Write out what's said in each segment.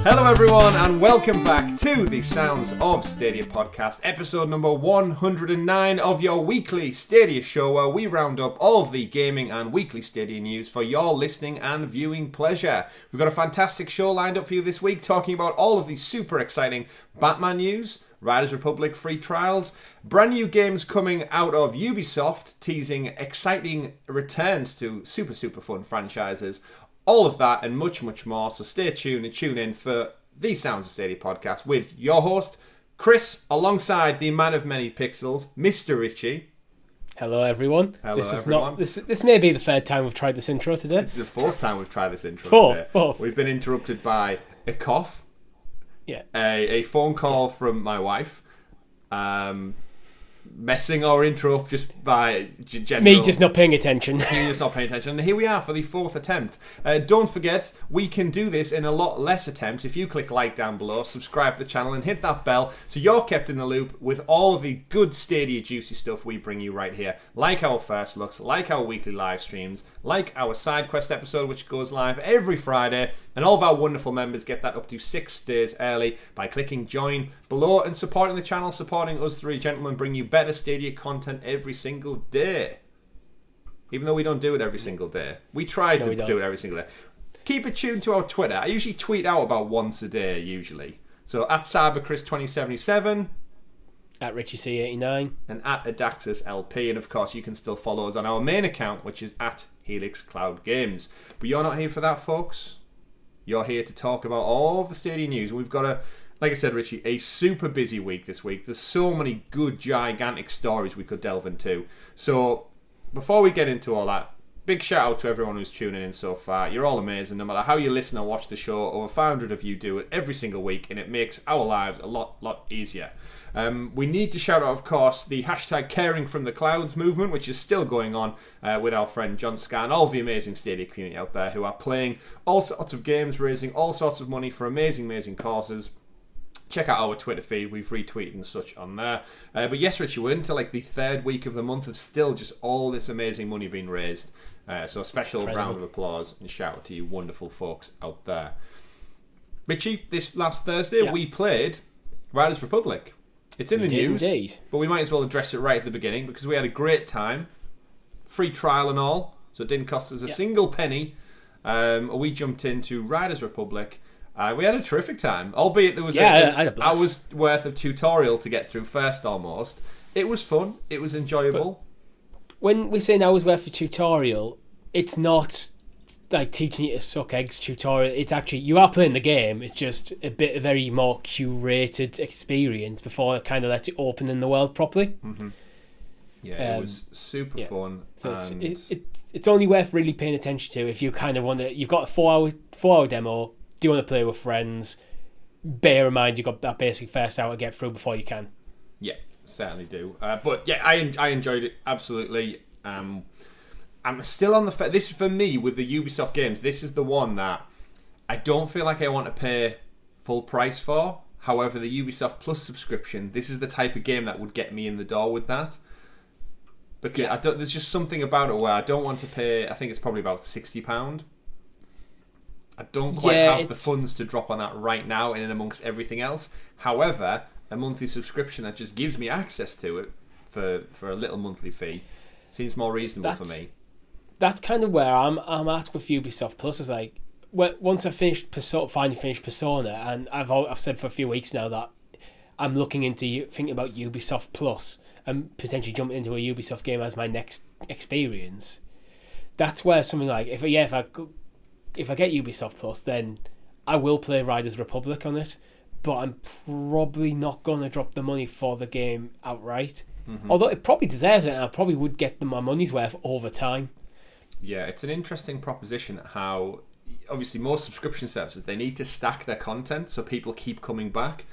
Hello everyone and welcome back to the Sounds of Stadia podcast, episode number 109 of your weekly Stadia show where we round up all of the gaming and weekly Stadia news for your listening and viewing pleasure. We've got a fantastic show lined up for you this week, talking about all of the super exciting Batman news, Riders Republic free trials, brand new games coming out of Ubisoft, teasing exciting returns to super fun franchises. All of that and much more, so stay tuned and tune in for the Sounds of Stadia podcast with your host, Chris, alongside the man of many pixels, Mr. Richie. Hello everyone. Hello everyone. This may be the third time we've tried this intro today. This is the fourth time we've tried this intro today. Fourth. We've been interrupted by a cough, yeah, a phone call from my wife, messing our intro up just by general... Me just not paying attention. And here we are for the fourth attempt. Don't forget, we can do this in a lot less attempts. If you click like down below, subscribe to the channel and hit that bell so you're kept in the loop with all of the good Stadia juicy stuff we bring you right here. Like our first looks, like our weekly live streams, like our SideQuest episode which goes live every Friday, and all of our wonderful members get that up to 6 days early by clicking join below and supporting the channel, supporting us three gentlemen, bring you better Stadia content every single day. Even though we don't do it every single day. We try to do it every single day. Keep it tuned to our Twitter. I usually tweet out about once a day, usually. So at CyberChris2077, at RichieC89, and at AdaxisLP. And of course, you can still follow us on our main account, which is at Helix Cloud Games. But you're not here for that, folks. You're here to talk about all of the Stadia news. We've got like I said, Richie, a super busy week this week. There's so many good, gigantic stories we could delve into. So, before we get into all that, big shout out to everyone who's tuning in so far. You're all amazing. No matter how you listen or watch the show, over 500 of you do it every single week, and it makes our lives a lot easier. We need to shout out, of course, the hashtag Caring from the Clouds movement, which is still going on with our friend John Scan, all of the amazing Stadia community out there who are playing all sorts of games, raising all sorts of money for amazing causes. Check out our Twitter feed. We've retweeted and such on there. But yes, Richie, we're into like the third week of the month of still just all this amazing money being raised. So a special round of applause and shout out to you wonderful folks out there. Richie, this last Thursday we played Riders Republic. It's in the news, indeed. But we might as well address it right at the beginning because we had a great time. Free trial and all, so it didn't cost us a single penny. We jumped into Riders Republic. We had a terrific time, albeit there was an hour's worth of tutorial to get through first almost. It was fun. It was enjoyable. But when we say an hour's worth of tutorial, it's not like teaching you to suck eggs tutorial. It's actually, you are playing the game. It's just a very more curated experience before it kind of lets it open in the world properly. Mm-hmm. Yeah, it was super fun. So it's only worth really paying attention to if you kind of want to. You've got a 4 hour demo. Do you want to play with friends? Bear in mind you've got that basic first hour to get through before you can. Yeah, certainly do. But yeah, I enjoyed it absolutely. I'm still on the... This for me with the Ubisoft games. This is the one that I don't feel like I want to pay full price for. However, the Ubisoft Plus subscription, this is the type of game that would get me in the door with that. Because there's just something about it where I don't want to pay. I think it's probably about £60. I don't quite have the funds to drop on that right now in and amongst everything else. However, a monthly subscription that just gives me access to it for a little monthly fee seems more reasonable for me. That's kind of where I'm at with Ubisoft Plus. Is like, once I finally finished Persona, and I've said for a few weeks now that I'm looking into thinking about Ubisoft Plus and potentially jumping into a Ubisoft game as my next experience. That's where something like if I get Ubisoft Plus, then I will play Riders Republic on it, but I'm probably not going to drop the money for the game outright. Mm-hmm. Although it probably deserves it, and I probably would get my money's worth over time. Yeah, it's an interesting proposition how, obviously, most subscription services, they need to stack their content so people keep coming back.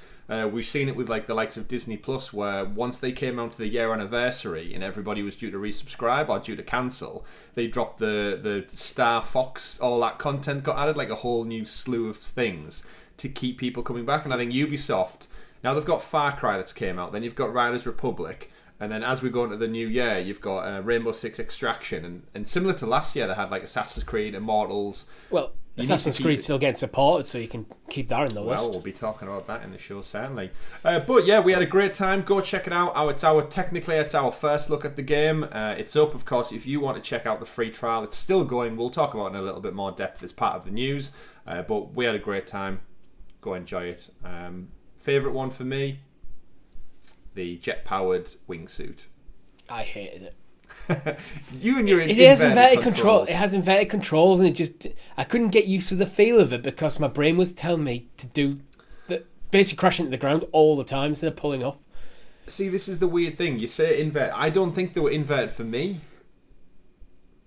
We've seen it with like the likes of Disney Plus, where once they came around to the year anniversary and everybody was due to resubscribe or due to cancel, they dropped the Star Fox, all that content got added, like a whole new slew of things to keep people coming back. And I think Ubisoft, now they've got Far Cry that's came out, then you've got Riders Republic, and then as we go into the new year, you've got Rainbow Six Extraction, and similar to last year, they had like Assassin's Creed, Immortals. Well, Assassin's Creed still getting supported, so you can keep that in the list. Well, we'll be talking about that in the show, certainly. But yeah, we had a great time. Go check it out. It's our first look at the game. It's up, of course, if you want to check out the free trial. It's still going. We'll talk about it in a little bit more depth as part of the news. But we had a great time. Go enjoy it. Favourite one for me, the jet-powered wingsuit. I hated it. You and your it has inverted control. It has inverted controls, and I couldn't get used to the feel of it because my brain was telling me to do basically crashing to the ground all the time instead of pulling up. See, this is the weird thing. You say invert. I don't think they were inverted for me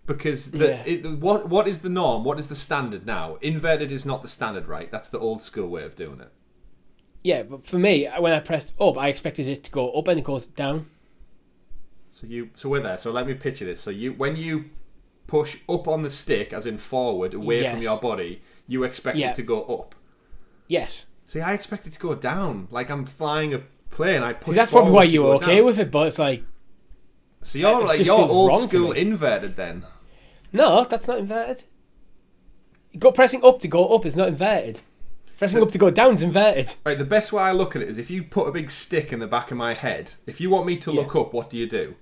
because what is the norm? What is the standard now? Inverted is not the standard, right? That's the old school way of doing it. Yeah, but for me, when I pressed up, I expected it to go up and it goes down. So we're there. So let me picture this. So when you push up on the stick, as in forward, away from your body, you expect it to go up. Yes. See, I expect it to go down. Like I'm flying a plane. I push. See, that's probably why you're okay with it, but it's like. So you're old school inverted then. No, that's not inverted. Pressing up to go up is not inverted. Pressing up to go down is inverted. Right. The best way I look at it is if you put a big stick in the back of my head. If you want me to look up, what do you do?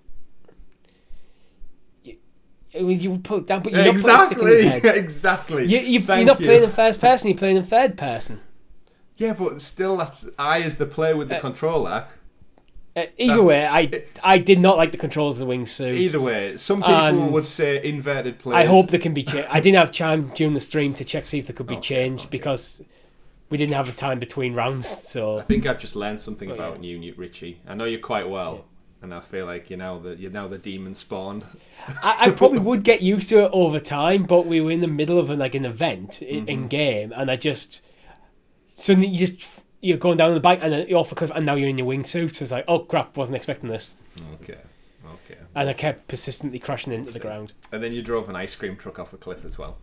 You put it down, but you're not putting a stick in his head. Exactly. You're not playing in first person, you're playing in third person. Yeah, but still, that's I as the player with the controller. Either way, I did not like the controls of the wingsuit. Either way, some people would say inverted players. I hope they can be changed. I didn't have time during the stream to check see if they could be changed because we didn't have a time between rounds. So I think I've just learned something about you, Richie. I know you quite well. And I feel like you're now the demon spawned. I probably would get used to it over time, but we were in the middle of an event in game, and I just suddenly you're going down the bike and then you're off a cliff, and now you're in your wingsuit. So it's like, oh crap, wasn't expecting this. Okay. And I kept persistently crashing into the ground. And then you drove an ice cream truck off a cliff as well.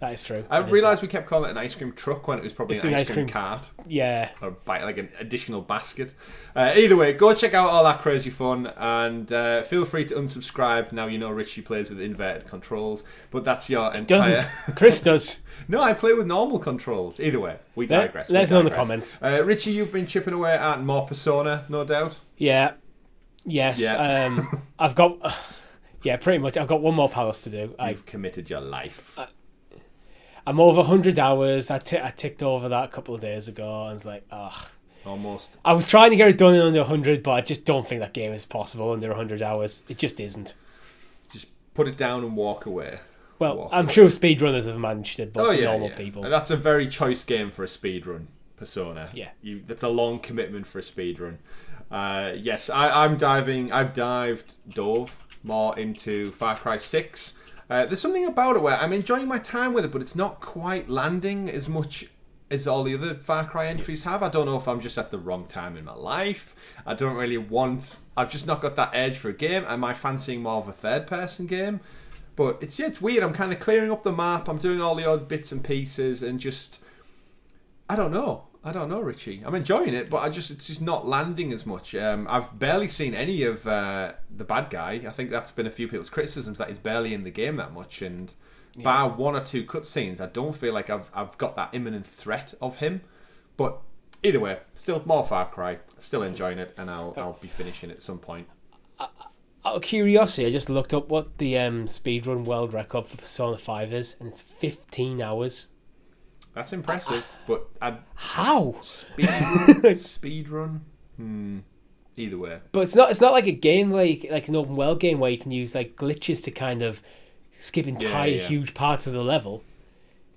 That is true. I realised we kept calling it an ice cream truck when it was probably an ice cream cart. Yeah. Or like an additional basket. Either way, go check out all that crazy fun and feel free to unsubscribe. Now you know Richie plays with inverted controls, but that's your entire... doesn't. Chris does. No, I play with normal controls. Either way, we digress. Let us know in the comments. Richie, you've been chipping away at more Persona, no doubt? Yeah. Yes. Yeah. I've got... Yeah, pretty much. I've got one more palace to do. You've committed your life. I'm over 100 hours. I ticked over that a couple of days ago. I was like, ugh. Almost. I was trying to get it done in under 100, but I just don't think that game is possible under 100 hours. It just isn't. Just put it down and walk away. Well, I'm sure speedrunners have managed it, but normal people. And that's a very choice game for a speedrun, Persona. Yeah. That's a long commitment for a speedrun. Yes, I've dove more into Far Cry 6. There's something about it where I'm enjoying my time with it, but it's not quite landing as much as all the other Far Cry entries have. I don't know if I'm just at the wrong time in my life. I've just not got that edge for a game. Am I fancying more of a third-person game? But it's weird. I'm kind of clearing up the map. I'm doing all the odd bits and pieces and just... I don't know, Richie. I'm enjoying it, but it's just not landing as much. I've barely seen any of the bad guy. I think that's been a few people's criticisms that he's barely in the game that much. And bar one or two cutscenes, I don't feel like I've got that imminent threat of him. But either way, still more Far Cry. Still enjoying it, and I'll be finishing it at some point. Out of curiosity, I just looked up what the speedrun world record for Persona 5 is, and it's 15 hours. That's impressive, but how speedrun? Either way, but it's not like a game where like an open world game where you can use like glitches to kind of skip entire huge parts of the level.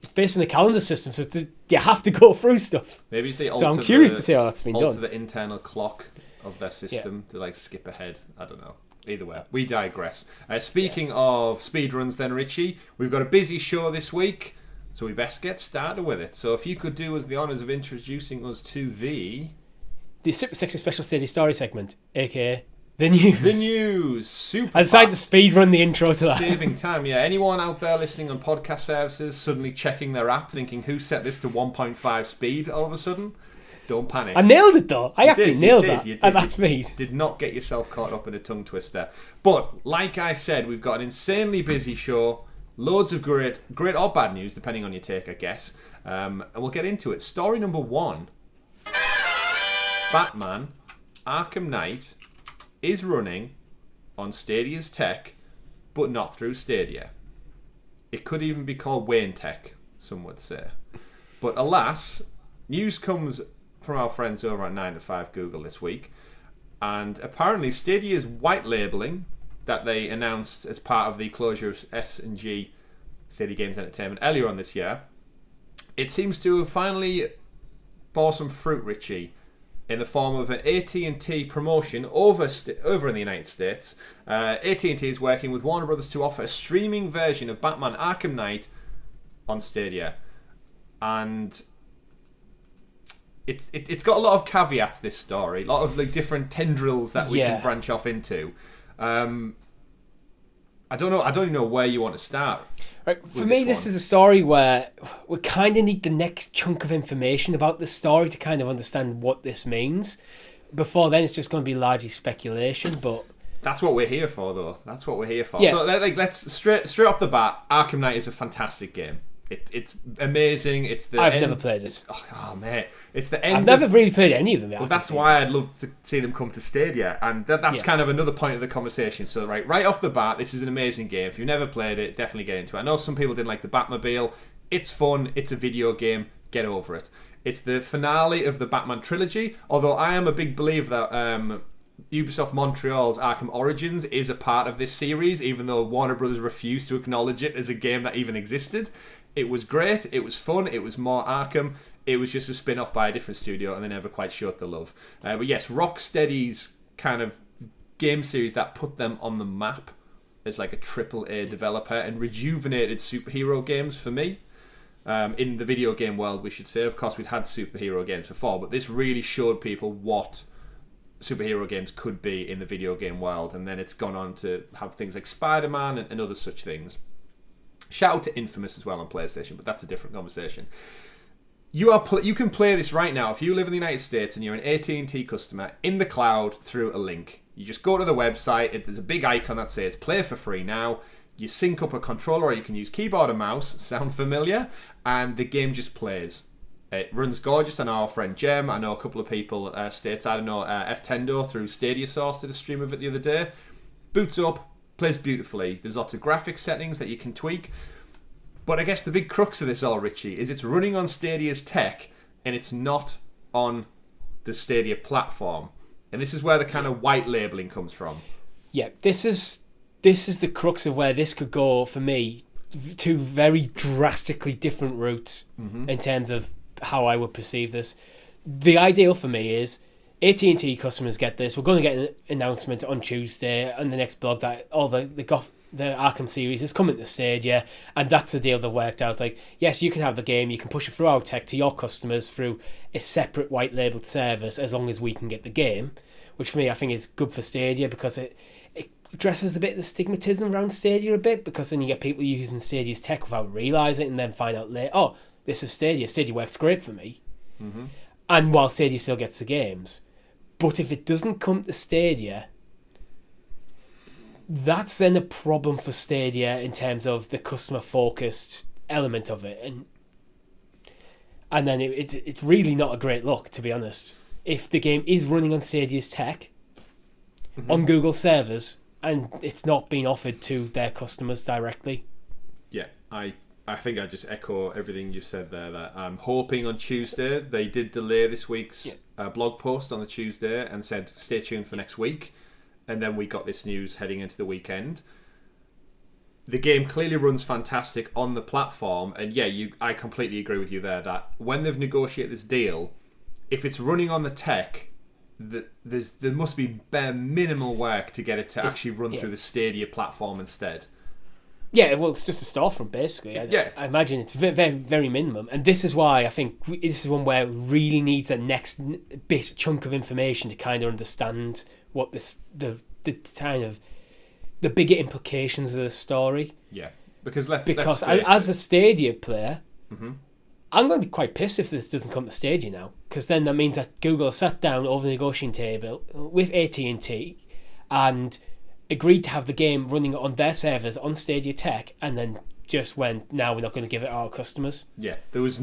It's based on the calendar system, so you have to go through stuff. Maybe it's so I'm curious to see how that's been done. Alter the internal clock of their system to like skip ahead. I don't know. Either way, we digress. Speaking of speedruns, then Richie, we've got a busy show this week. So we best get started with it. So if you could do us the honours of introducing us to the Super Sexy Special Stadia Story segment, aka the news. The news. Super I decided to speedrun the intro to that. Saving time, yeah. Anyone out there listening on podcast services suddenly checking their app thinking, who set this to 1.5 speed all of a sudden? Don't panic. I nailed it though. I actually nailed that at that speed. Did not get yourself caught up in a tongue twister. But like I said, we've got an insanely busy show. Loads of great or bad news, depending on your take, I guess. And we'll get into it. Story number 1. Batman Arkham Knight is running on Stadia's tech, but not through Stadia. It could even be called Wayne Tech, some would say. But alas, news comes from our friends over at 9 to 5 Google this week, and apparently Stadia's white labelling that they announced as part of the closure of S&G, Stadia Games Entertainment, earlier on this year, it seems to have finally bore some fruit, Richie, in the form of an AT&T promotion over in the United States. AT&T is working with Warner Brothers to offer a streaming version of Batman Arkham Knight on Stadia. And it's got a lot of caveats, this story, a lot of like different tendrils that we can branch off into. I don't even know where you want to start. Right, for me, this is a story where we kind of need the next chunk of information about the story to kind of understand what this means. Before then, it's just going to be largely speculation. But that's what we're here for, though. That's what we're here for. Yeah. So, let's straight off the bat, Arkham Knight is a fantastic game. It's amazing. It's the I've never played it. Oh mate, it's the end. I've never really played any of them. Well, that's why I'd love to see them come to Stadia, and that's kind of another point of the conversation. So right off the bat, this is an amazing game. If you've never played it, definitely get into it. I know some people didn't like the Batmobile. It's fun. It's a video game. Get over it. It's the finale of the Batman trilogy. Although I am a big believer that Ubisoft Montreal's Arkham Origins is a part of this series, even though Warner Brothers refused to acknowledge it as a game that even existed. It was great, it was fun, it was more Arkham, it was just a spin-off by a different studio, and they never quite showed the love. But yes, Rocksteady's kind of game series that put them on the map as like a AAA developer and rejuvenated superhero games for me. In the video game world, we should say. Of course, we'd had superhero games before, but this really showed people what superhero games could be in the video game world, and then it's gone on to have things like Spider-Man and other such things. Shout out to Infamous as well on PlayStation, but that's a different conversation. You can play this right now if you live in the United States and you're an AT&T customer in the cloud through a link. You just go to the website, there's a big icon that says play for free now. You sync up a controller, or you can use keyboard and mouse, sound familiar, and the game just plays. It runs gorgeous. I know our friend Jem, I know a couple of people stateside, I know F-Tendo through Stadia Source did a stream of it the other day. Boots up, plays beautifully. There's lots of graphics settings that you can tweak. But I guess the big crux of this all, Richie, is it's running on Stadia's tech and it's not on the Stadia platform. And this is where the kind of white labelling comes from. Yeah, this is the crux of where this could go for me. Two very drastically different routes in terms of how I would perceive this. The ideal for me is AT&T customers get this. We're going to get an announcement on Tuesday and the next blog that all the Arkham series is coming to Stadia, and that's the deal they've worked out. Like, yes, you can have the game, you can push it through our tech to your customers through a separate white labelled service as long as we can get the game, which for me I think is good for Stadia because it addresses a bit of the stigmatism around Stadia a bit, because then you get people using Stadia's tech without realising it and then find out later, oh, this is Stadia. Stadia works great for me. And while Stadia still gets the games. But if it doesn't come to Stadia, that's then a problem for Stadia in terms of the customer-focused element of it. And then it's really not a great look, to be honest. If the game is running on Stadia's tech, on Google servers, and it's not being offered to their customers directly. Yeah, I think I just echo everything you said there. That I'm hoping on Tuesday. They did delay this week's blog post on the Tuesday and said stay tuned for next week. And then we got this news heading into the weekend. The game clearly runs fantastic on the platform, and I completely agree with you there that when they've negotiated this deal, if it's running on the tech, there must be bare minimal work to get it to actually run through the Stadia platform instead. Yeah, well, it's just a storefront, basically. I imagine it's very, very, very minimum. And this is why I think this is one where it really needs a next bit chunk of information to kind of understand what the kind of the bigger implications of the story. Yeah, because as a Stadia player, I'm going to be quite pissed if this doesn't come to Stadia now, because then that means that Google sat down over the negotiating table with AT&T and agreed to have the game running on their servers on Stadia Tech, and then just went, now we're not going to give it to our customers. Yeah, there was...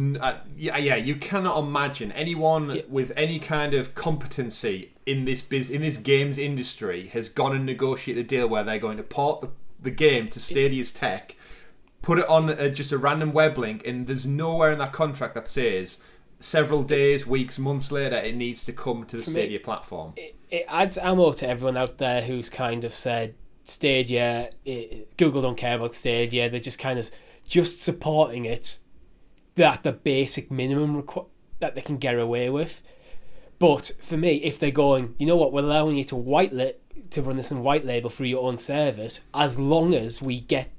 you cannot imagine anyone with any kind of competency in this in this games industry has gone and negotiated a deal where they're going to port the game to Stadia's tech, put it on just a random web link, and there's nowhere in that contract that says several days, weeks, months later it needs to come to the Stadia platform. It adds ammo to everyone out there who's kind of said Stadia, Google don't care about Stadia, they're just kind of just supporting it at the basic minimum that they can get away with. But for me, if they're going, you know what, we're allowing you to run this in white label through your own service, as long as we get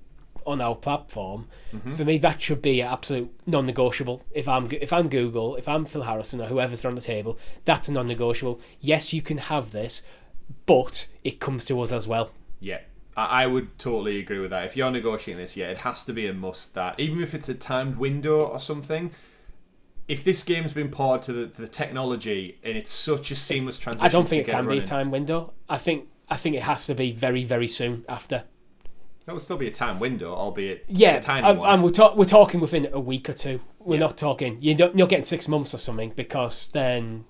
on our platform, for me that should be an absolute non-negotiable. If I'm Google, if I'm Phil Harrison or whoever's on the table, that's a non-negotiable. Yes, you can have this, but it comes to us as well. Yeah, I would totally agree with that. If you're negotiating this, it has to be a must that, even if it's a timed window or something, if this game's been ported to the technology and it's such a seamless transition, I don't think it can be a time window. I think it has to be very, very soon after. That would still be a time window, albeit a tiny one. And we're talking within a week or two. We're not talking... You're not getting 6 months or something, because then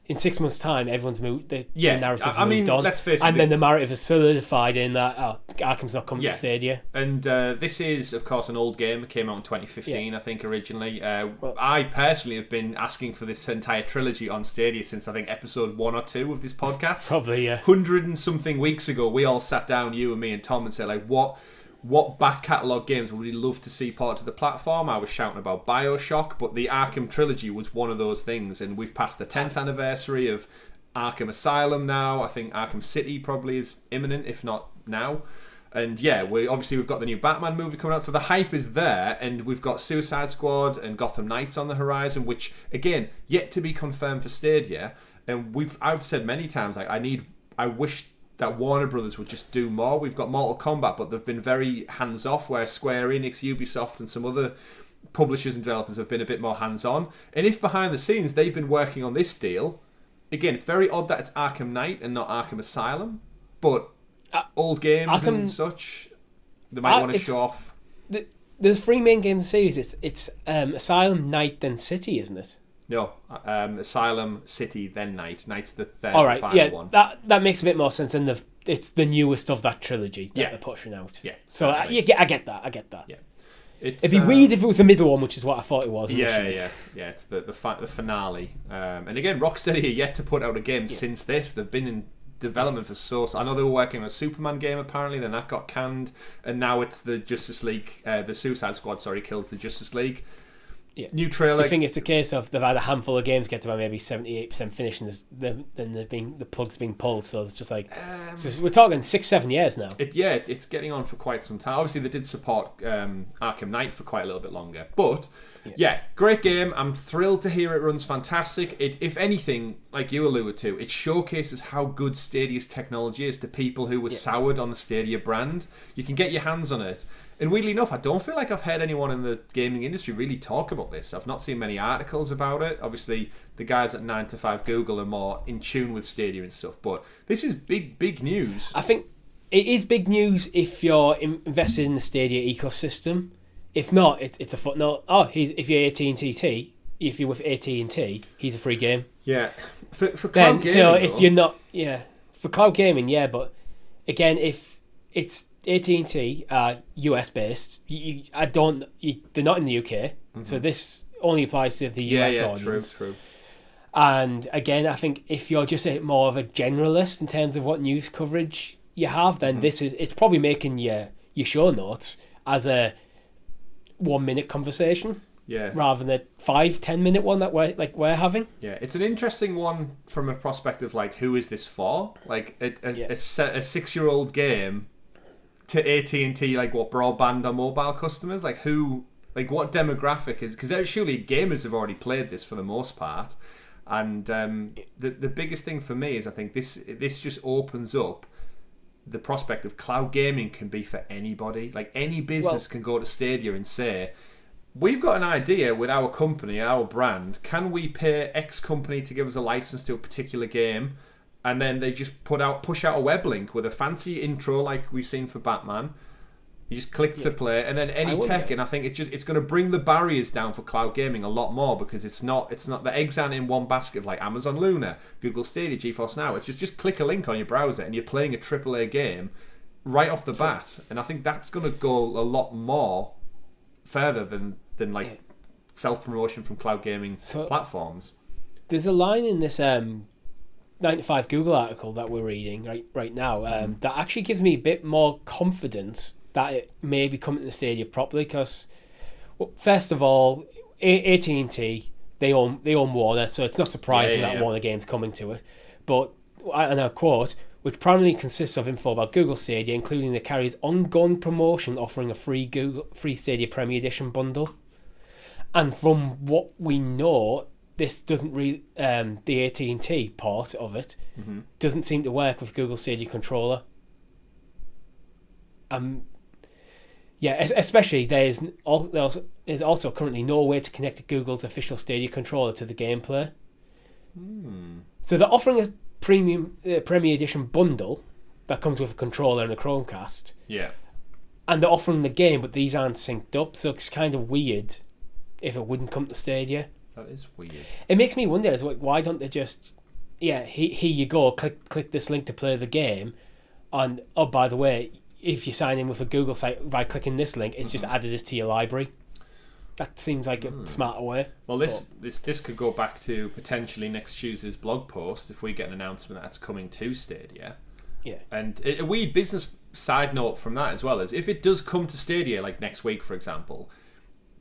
in 6 months' time, everyone's moved... The narrative's moved on. Let's face it. And then the narrative is solidified in that, Arkham's not coming to Stadia. And this is, of course, an old game. It came out in 2015, I think, originally. I personally have been asking for this entire trilogy on Stadia since, I think, episode 1 or 2 of this podcast. Probably, yeah. 100 and something weeks ago, we all sat down, you and me and Tom, and said, like, what back catalogue games would we love to see ported to the platform? I was shouting about BioShock, but the Arkham trilogy was one of those things, and we've passed the 10th anniversary of Arkham Asylum now. I think Arkham City probably is imminent, if not now. And we've got the new Batman movie coming out, so the hype is there, and we've got Suicide Squad and Gotham Knights on the horizon, which, again, yet to be confirmed for Stadia. And I've said many times, like, I wish that Warner Brothers would just do more. We've got Mortal Kombat, but they've been very hands-off, where Square Enix, Ubisoft, and some other publishers and developers have been a bit more hands-on. And if behind the scenes they've been working on this deal, again, it's very odd that it's Arkham Knight and not Arkham Asylum, but old games and such, they might want to show off. There's 3 main games in the series. It's Asylum, Knight, then City, isn't it? No, Asylum, City, then Knight. Knight's the third All right, final one. That makes a bit more sense. And it's the newest of that trilogy that they're pushing out. Yeah. So I get that. Yeah. It'd be weird if it was the middle one, which is what I thought it was initially. Yeah. It's the finale. And again, Rocksteady are yet to put out a game since this. They've been in development for I know they were working on a Superman game apparently, then that got canned, and now it's the Justice League, the Suicide Squad, kills the Justice League. Yeah. New trailer. I think it's a case of they've had a handful of games get to about maybe 78% finished, and then the plug's being pulled. So it's just like we're talking 6-7 years now. It's getting on for quite some time. Obviously, they did support Arkham Knight for quite a little bit longer, but great game. I'm thrilled to hear it runs fantastic. If anything, like you alluded to, it showcases how good Stadia's technology is to people who were soured on the Stadia brand. You can get your hands on it. And weirdly enough, I don't feel like I've heard anyone in the gaming industry really talk about this. I've not seen many articles about it. Obviously, the guys at 9 to 5 Google are more in tune with Stadia and stuff. But this is big news. I think it is big news if you're invested in the Stadia ecosystem. If not, it's a footnote. If you're AT&T, if you're with AT&T, he's a free game. Yeah, for cloud gaming. So if you're not, for cloud gaming, but again, if it's AT&T US based. They're not in the UK, so this only applies to the US audience. True. And again, I think if you're just more of a generalist in terms of what news coverage you have, then it's probably making your show notes as a 1 minute conversation. Yeah. Rather than a 5-10 minute one that we're having. Yeah, it's an interesting one from a perspective like who is this for? Like a 6-year-old game to AT&T, like what, broadband or mobile customers? Like who, like what demographic is, because surely gamers have already played this for the most part. And the biggest thing for me is I think this just opens up the prospect of cloud gaming can be for anybody. Like any business can go to Stadia and say, we've got an idea with our company, our brand, can we pay X company to give us a license to a particular game? And then they just push out a web link with a fancy intro like we've seen for Batman. You just click the play, and then any tech, and I think it's going to bring the barriers down for cloud gaming a lot more, because it's not the eggs aren't in one basket like Amazon Luna, Google Stadia, GeForce Now. It's just click a link on your browser and you're playing a AAA game right off the bat, and I think that's going to go a lot more further than like self promotion from cloud gaming platforms. There's a line in this 95 Google article that we're reading right now that actually gives me a bit more confidence that it may be coming to Stadia properly, because first of all, AT&T, they own Warner, so it's not surprising that Warner Games coming to it. But, and I quote, which primarily consists of info about Google Stadia, including the carrier's ongoing promotion offering a free Stadia Premier Edition bundle. And from what we know, this doesn't really, the AT&T part of it doesn't seem to work with Google Stadia controller. Especially there's also currently no way to connect Google's official Stadia controller to the gameplay. So they're offering a premium Premier Edition bundle that comes with a controller and a Chromecast. Yeah. And they're offering the game, but these aren't synced up, so it's kind of weird if it wouldn't come to Stadia. That is weird. It makes me wonder, why don't they just, here you go, click this link to play the game, and oh, by the way, if you sign in with a Google site by clicking this link, it's just added it to your library. That seems like a smarter way. Well, this could go back to potentially next Tuesday's blog post if we get an announcement that's coming to Stadia. Yeah. And a wee business side note from that as well is, if it does come to Stadia, like next week, for example,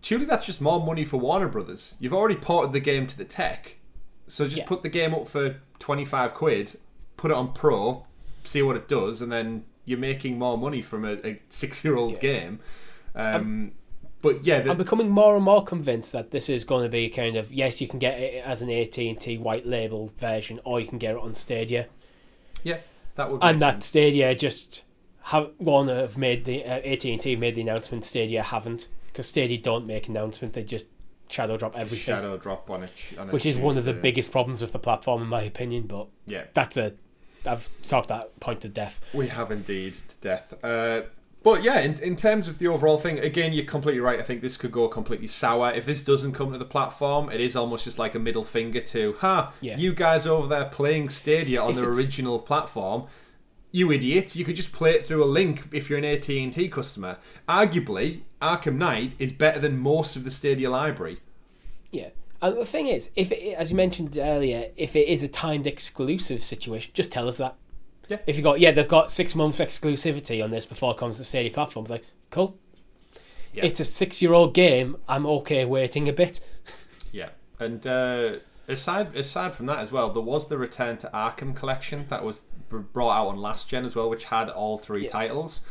surely that's just more money for Warner Brothers. You've already ported the game to the tech, so just put the game up for 25 quid, put it on Pro, see what it does, and then you're making more money from a 6-year-old game. But yeah, I'm becoming more and more convinced that this is going to be kind of, yes, you can get it as an AT&T white label version, or you can get it on Stadia. Yeah, that would be. And that Stadia just Warner have made the AT&T made the announcement. Stadia haven't, because Stadia don't make announcements; they just shadow drop everything. Shadow drop on it, which is one of the biggest problems with the platform, in my opinion. But yeah, I've talked that point to death. We have indeed to death. But yeah, in terms of the overall thing, again, you're completely right. I think this could go completely sour. If this doesn't come to the platform, it is almost just like a middle finger to, you guys over there playing Stadia on the original platform, you idiots, you could just play it through a link if you're an AT&T customer. Arguably, Arkham Knight is better than most of the Stadia library. Yeah. And the thing is, if it, as you mentioned earlier, if it is a timed exclusive situation, just tell us that. Yeah. If you got, they've got 6 months exclusivity on this before it comes to Stadia platforms, like, cool. Yeah. It's a 6-year-old game. I'm okay waiting a bit. Yeah. And aside from that as well, there was the Return to Arkham collection that was brought out on last gen as well, which had all 3 titles.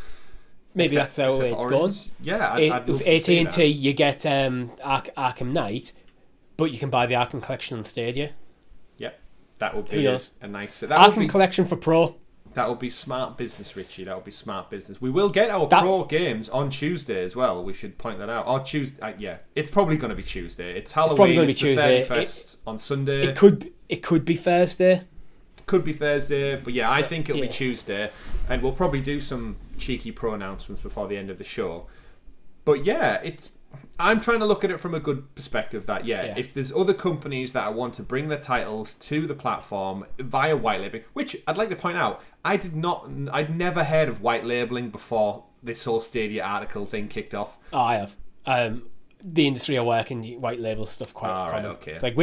Maybe that's how it's gone. Yeah, I'd with AT&T, you get Arkham Knight, but you can buy the Arkham collection on Stadia. Yep, that would be a nice. Arkham collection for Pro. That would be smart business, Richie. That would be smart business. We will get our Pro games on Tuesday as well. We should point that out. Or Tuesday, it's probably going to be Tuesday. It's Halloween. It's probably going to be Tuesday. The 31st on Sunday. It could be Thursday. Could be Thursday, but yeah, I think it'll be Tuesday, and we'll probably do some cheeky Pro announcements before the end of the show. But yeah, I'm trying to look at it from a good perspective that if there's other companies that want to bring their titles to the platform via white labeling, which I'd like to point out, I'd never heard of white labeling before this whole Stadia article thing kicked off. Oh, I have. The industry I work in, white label stuff quite common. Right, okay. It's like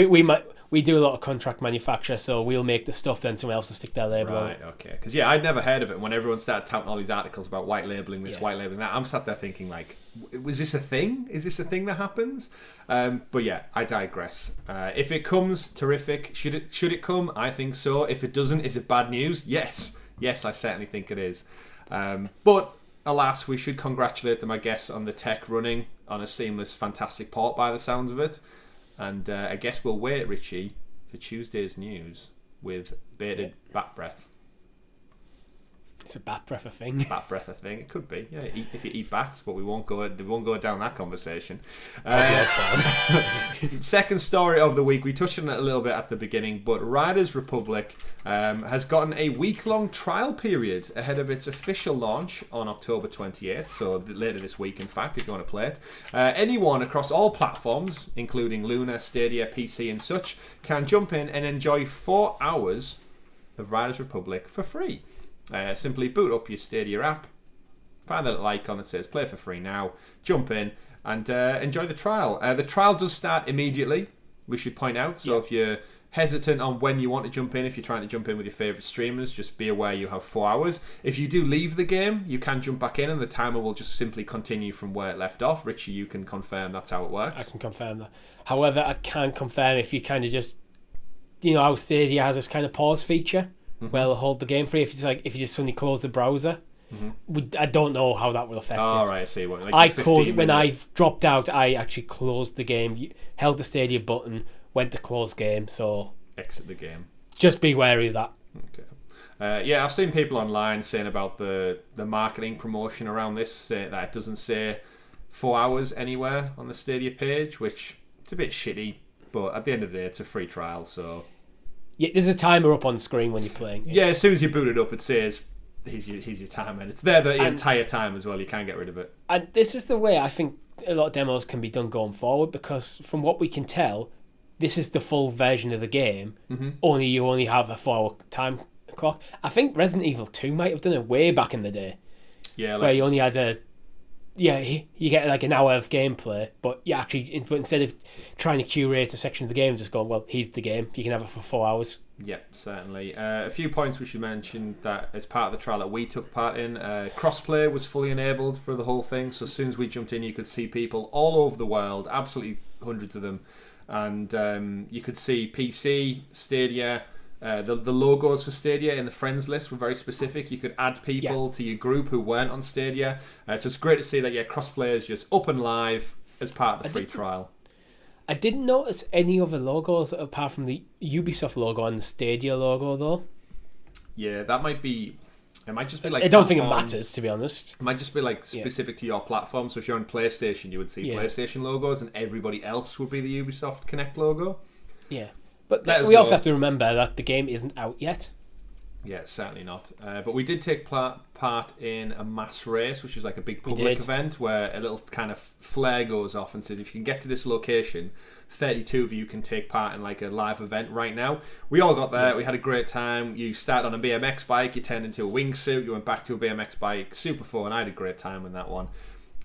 we do a lot of contract manufacture, so we'll make the stuff, then someone else will stick their label on it. Right, okay. Because I'd never heard of it. When everyone started touting all these articles about white labeling this, white labeling that, I'm sat there thinking, like, was this a thing? Is this a thing that happens? But yeah, I digress. If it comes, terrific. Should it come? I think so. If it doesn't, is it bad news? Yes, I certainly think it is. But alas, we should congratulate them, I guess, on the tech running on a seamless, fantastic port by the sounds of it. And I guess we'll wait, Richie, for Tuesday's news with bated back breath. It's a bat breath of thing. Bat breath of thing. It could be. Yeah, if you eat bats, but we won't go down that conversation. Second story of the week. We touched on it a little bit at the beginning, but Riders Republic has gotten a week-long trial period ahead of its official launch on October 28th. So later this week, in fact, if you want to play it. Anyone across all platforms, including Luna, Stadia, PC, and such, can jump in and enjoy 4 hours of Riders Republic for free. Simply boot up your Stadia app, find the little icon that says play for free now, jump in and enjoy the trial. The trial does start immediately, we should point out, so if you're hesitant on when you want to jump in, if you're trying to jump in with your favourite streamers, just be aware you have 4 hours. If you do leave the game, you can jump back in and the timer will just simply continue from where it left off. Richie, you can confirm that's how it works. I can confirm that. However, I can confirm if you kind of just, how Stadia has this kind of pause feature, where it'll hold the game free. If you just suddenly close the browser, I don't know how that will affect it. Right, I see. I closed when I've dropped out. I actually closed the game, held the Stadia button, went to close game. So exit the game. Just be wary of that. Okay. I've seen people online saying about the marketing promotion around this, saying that it doesn't say 4 hours anywhere on the Stadia page, which it's a bit shitty. But at the end of the day, it's a free trial, so. Yeah, there's a timer up on screen when you're playing. As soon as you boot it up, it says, here's your timer. And it's there the entire time as well. You can't get rid of it. And this is the way I think a lot of demos can be done going forward, because from what we can tell, this is the full version of the game. Only you only have a 4-hour time clock. I think Resident Evil 2 might have done it way back in the day. Yeah, where you only had you get like an hour of gameplay, but instead of trying to curate a section of the game, just going, well, here's the game, you can have it for 4 hours. Yep, certainly. A few points we should mention that as part of the trial that we took part in, crossplay was fully enabled for the whole thing, so as soon as we jumped in, you could see people all over the world, absolutely hundreds of them, and you could see PC, Stadia. The logos for Stadia in the friends list were very specific. You could add people to your group who weren't on Stadia. So it's great to see that crossplay is just up and live as part of the free trial. I didn't notice any other logos apart from the Ubisoft logo and the Stadia logo, though. Yeah, that might be. It might just be like. I don't think it matters, to be honest. It might just be like specific to your platform. So if you're on PlayStation, you would see PlayStation logos, and everybody else would be the Ubisoft Connect logo. Yeah. But we also have to remember that the game isn't out yet. Yeah, certainly not. But we did take part in a mass race, which is like a big public event where a little kind of flare goes off and says, if you can get to this location, 32 of you can take part in like a live event right now. We all got there. We had a great time. You started on a BMX bike. You turned into a wingsuit. You went back to a BMX bike. Super fun. I had a great time in that one.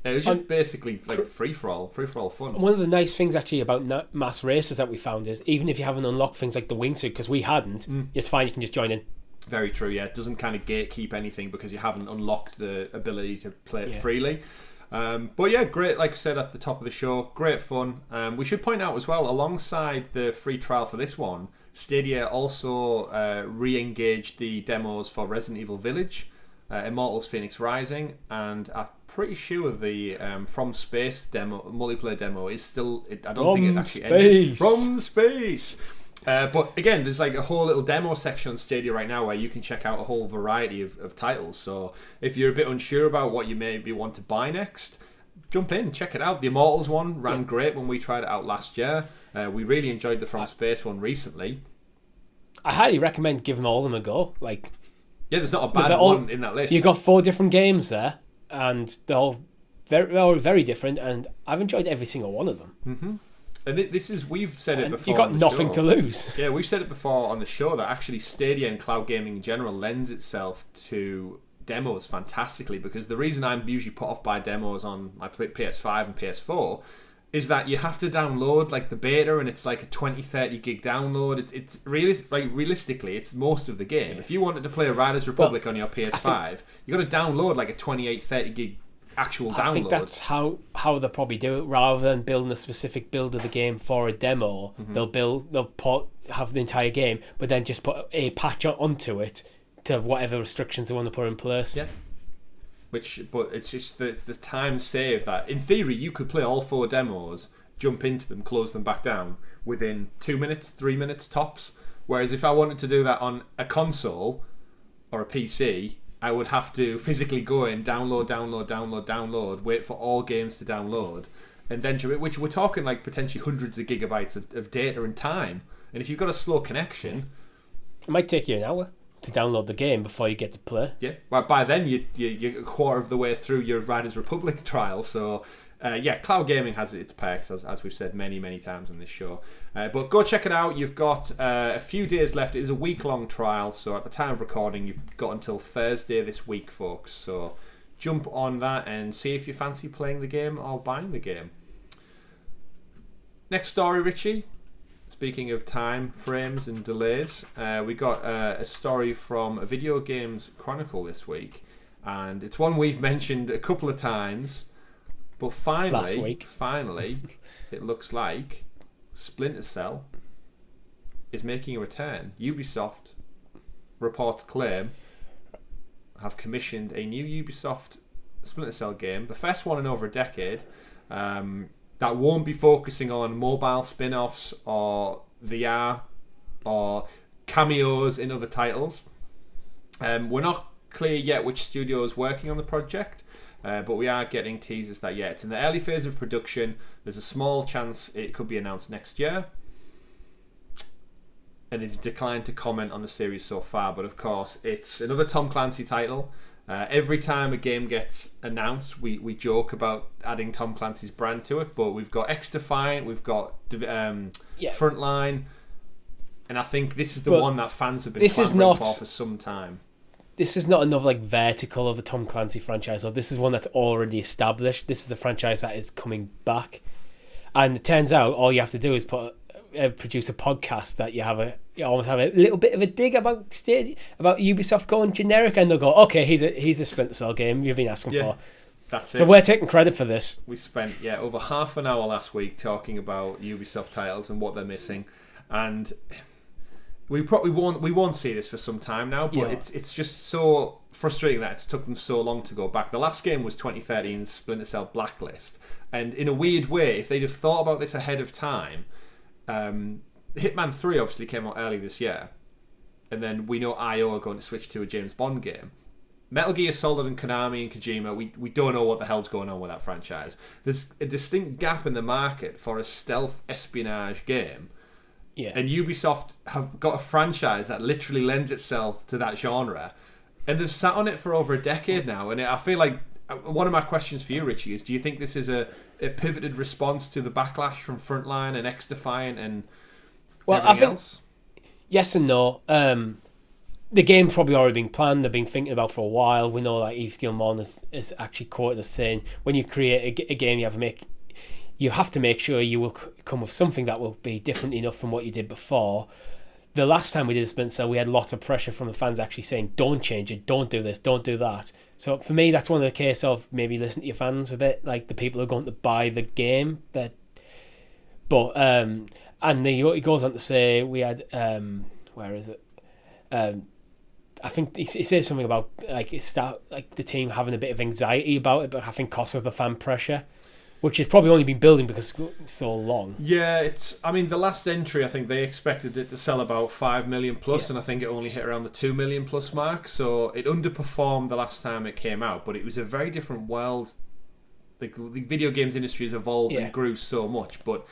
It was just basically like free-for-all fun. One of the nice things actually about mass races that we found is even if you haven't unlocked things like the wingsuit, because we hadn't, it's fine, you can just join in. Very true, yeah. It doesn't kind of gatekeep anything because you haven't unlocked the ability to play it freely. But yeah, great, like I said at the top of the show, great fun. We should point out as well, alongside the free trial for this one, Stadia also re-engaged the demos for Resident Evil Village, Immortals Phoenix Rising, and pretty sure the From Space demo, multiplayer demo is still. I don't think it actually ended. From Space. But again, there's like a whole little demo section on Stadia right now where you can check out a whole variety of titles. So if you're a bit unsure about what you maybe want to buy next, jump in, check it out. The Immortals one ran great when we tried it out last year. We really enjoyed the From Space one recently. I highly recommend giving all of them a go. There's not a bad one in that list. You've got 4 different games there, and they're all very different, and I've enjoyed every single one of them. Mm-hmm. And we've said it before. You've got nothing to lose. Yeah, we've said it before on the show that actually Stadia and cloud gaming in general lends itself to demos fantastically, because the reason I'm usually put off by demos on my PS5 and PS4 is that you have to download like the beta, and it's like a 20-30 gig download. It's really realistically, it's most of the game. If you wanted to play Riders Republic on your PS5, you got to download like a 28-30 gig actual download. I think that's how they'll probably do it. Rather than building a specific build of the game for a demo, they'll have the entire game, but then just put a patch onto it to whatever restrictions they want to put in place. Yeah. But it's just the time saved that, in theory, you could play all 4 demos, jump into them, close them back down within 2 minutes, 3 minutes tops. Whereas if I wanted to do that on a console or a PC, I would have to physically go in, download, wait for all games to download, and then which we're talking like potentially hundreds of gigabytes of data and time. And if you've got a slow connection, it might take you an hour to download the game before you get to play. Yeah, well, by then you're a quarter of the way through your Riders Republic trial. So, cloud gaming has its perks, as we've said many times on this show. But go check it out. You've got a few days left. It is a week-long trial, so at the time of recording, you've got until Thursday this week, folks. So jump on that and see if you fancy playing the game or buying the game. Next story, Richie. Speaking of time frames and delays, we got a story from a Video Games Chronicle this week, and it's one we've mentioned a couple of times, but finally, it looks like Splinter Cell is making a return. Ubisoft reports claim have commissioned a new Ubisoft Splinter Cell game, the first one in over a decade, that won't be focusing on mobile spin-offs or VR or cameos in other titles. We're not clear yet which studio is working on the project, but we are getting teasers that it's in the early phase of production. There's a small chance it could be announced next year, and they've declined to comment on the series so far. But of course, it's another Tom Clancy title. Every time a game gets announced, we joke about adding Tom Clancy's brand to it, but we've got X-Defiant, we've got Frontline, and I think this is the one that fans have been clamoring for some time. This is not another vertical of the Tom Clancy franchise, or this is one that's already established. This is the franchise that is coming back, and it turns out all you have to do is produce a podcast that you almost have a little bit of a dig about Stadia, about Ubisoft going generic, and they'll go, okay, he's a Splinter Cell game you've been asking for. That's it. So we're taking credit for this. We spent over half an hour last week talking about Ubisoft titles and what they're missing, and we probably won't see this for some time now. But it's just so frustrating that it's took them so long to go back. The last game was 2013's Splinter Cell Blacklist, and in a weird way, if they'd have thought about this ahead of time. Hitman 3 obviously came out early this year, and then we know IO are going to switch to a James Bond game. Metal Gear Solid and Konami and Kojima, we don't know what the hell's going on with that franchise. There's a distinct gap in the market for a stealth espionage game, and Ubisoft have got a franchise that literally lends itself to that genre, and they've sat on it for over a decade now. And I feel like one of my questions for you, Richie, is do you think this is a pivoted response to the backlash from Frontline and X-Defiant and everything else? Yes and no. The game's probably already been planned. They've been thinking about for a while. We know that Yves Guillemot is actually quoted as saying, when you create a game, you have to make sure you will come with something that will be different enough from what you did before. The last time we did a Splinter Cell, we had lots of pressure from the fans actually saying, don't change it, don't do this, don't do that. So for me, that's one of the case of maybe listen to your fans a bit, like the people who are going to buy the game. He goes on to say we had, where is it? I think he says something about the team having a bit of anxiety about it, but I think because of the fan pressure, which has probably only been building because it's so long. Yeah, the last entry, I think they expected it to sell about 5 million plus, and I think it only hit around the 2 million plus mark. So it underperformed the last time it came out, but it was a very different world. Like the video games industry has evolved and grew so much, but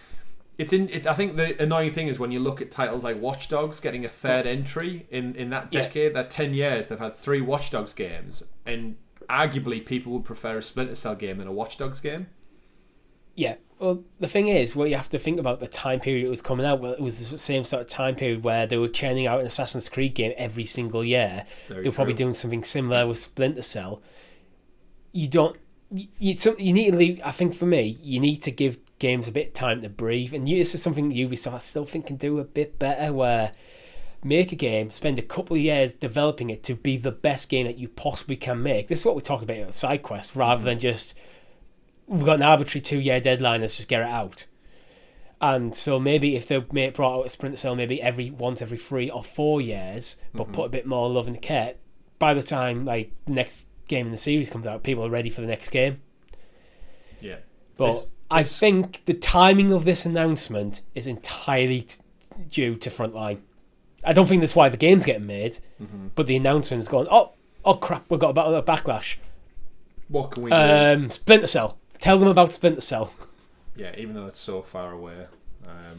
I think the annoying thing is when you look at titles like Watch Dogs getting a third entry in that decade, that 10 years, they've had 3 Watch Dogs games, and arguably people would prefer a Splinter Cell game than a Watch Dogs game. Yeah, well, the thing is, you have to think about the time period it was coming out. Well, it was the same sort of time period where they were churning out an Assassin's Creed game every single year. They're probably doing something similar with Splinter Cell. You need to leave. I think for me, you need to give games a bit of time to breathe, and this is something Ubisoft I still think can do a bit better. Where make a game, spend a couple of years developing it to be the best game that you possibly can make. This is what we talk about at SideQuest, rather than just we've got an arbitrary 2-year deadline, let's just get it out. And so maybe if they brought out a Splinter Cell maybe once every 3 or 4 years, but put a bit more love and care, by the time the next game in the series comes out, people are ready for the next game. Yeah. But I think the timing of this announcement is entirely due to Frontline. I don't think that's why the game's getting made, but the announcement's gone, Oh crap, we've got a backlash. What can we do? Splinter Cell. Tell them about Splinter Cell. Yeah, even though it's so far away.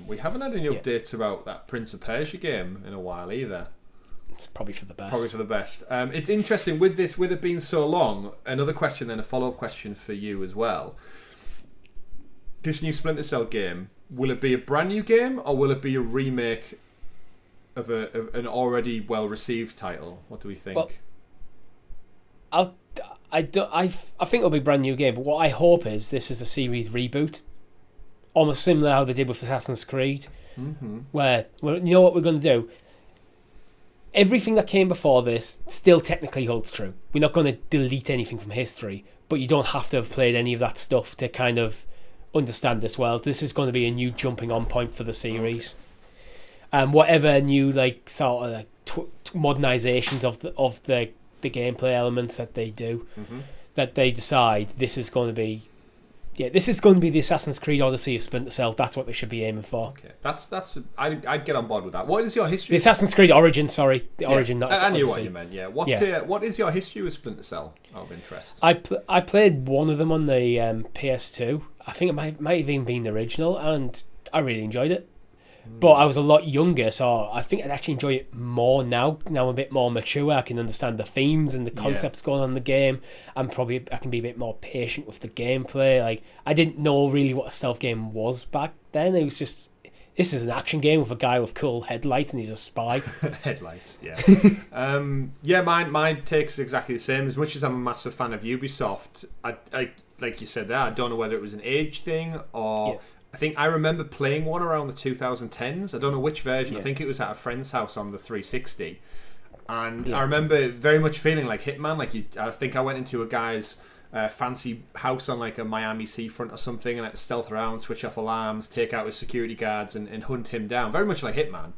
We haven't had any updates about that Prince of Persia game in a while either. It's probably for the best. Probably for the best. It's interesting with it being so long. Another question, then a follow-up question for you as well. This new Splinter Cell game, will it be a brand new game or will it be a remake of an already well-received title? What do we think? Well, I think it'll be a brand new game, but what I hope is this is a series reboot, almost similar to how they did with Assassin's Creed, where, well, you know what we're going to do? Everything that came before this still technically holds true. We're not going to delete anything from history, but you don't have to have played any of that stuff to kind of understand this world. This is going to be a new jumping on point for the series. Whatever new sort of modernizations of the gameplay elements that they do, that they decide this is going to be the Assassin's Creed Odyssey of Splinter Cell. That's what they should be aiming for. Okay, I'd get on board with that. What is your history? The Assassin's Creed Origin, sorry, Origin, not Odyssey. I knew what you meant. Yeah. What is your history with Splinter Cell? Out of interest. I played one of them on the PS2. I think it might have even been the original, and I really enjoyed it. But I was a lot younger, so I think I'd actually enjoy it more now. Now I'm a bit more mature. I can understand the themes and the concepts going on in the game. I can be a bit more patient with the gameplay. Like, I didn't know really what a stealth game was back then. It was just, this is an action game with a guy with cool headlights and he's a spy. Headlights, yeah. My take's exactly the same. As much as I'm a massive fan of Ubisoft, I like you said there, I don't know whether it was an age thing or... Yeah. I think I remember playing one around the 2010s. I don't know which version. I think it was at a friend's house on the 360. And I remember very much feeling like Hitman. I think I went into a guy's fancy house on like a Miami seafront or something, and I had to stealth around, switch off alarms, take out his security guards, and hunt him down. Very much like Hitman.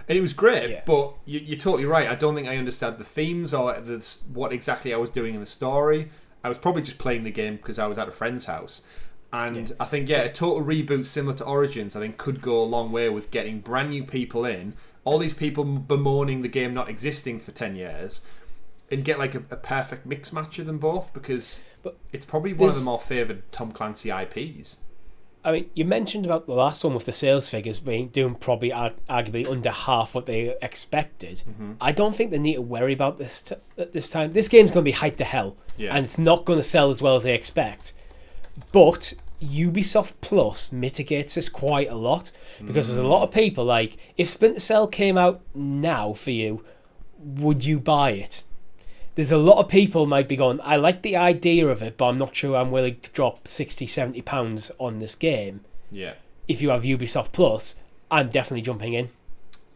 And it was great, but you're totally right. I don't think I understood the themes or what exactly I was doing in the story. I was probably just playing the game because I was at a friend's house. And I think, a total reboot similar to Origins, I think, could go a long way with getting brand new people in, all these people bemoaning the game not existing for 10 years, and get like a perfect mix match of them both, because it's probably one of the more favoured Tom Clancy IPs. I mean, you mentioned about the last one with the sales figures doing probably arguably under half what they expected. I don't think they need to worry about this at this time. This game's going to be hyped to hell, and it's not going to sell as well as they expect. But Ubisoft Plus mitigates this quite a lot, because there's a lot of people like, if Splinter Cell came out now for you, would you buy it? There's a lot of people might be going, I like the idea of it, but I'm not sure I'm willing to drop £60-70 on this game. Yeah. If you have Ubisoft Plus, I'm definitely jumping in.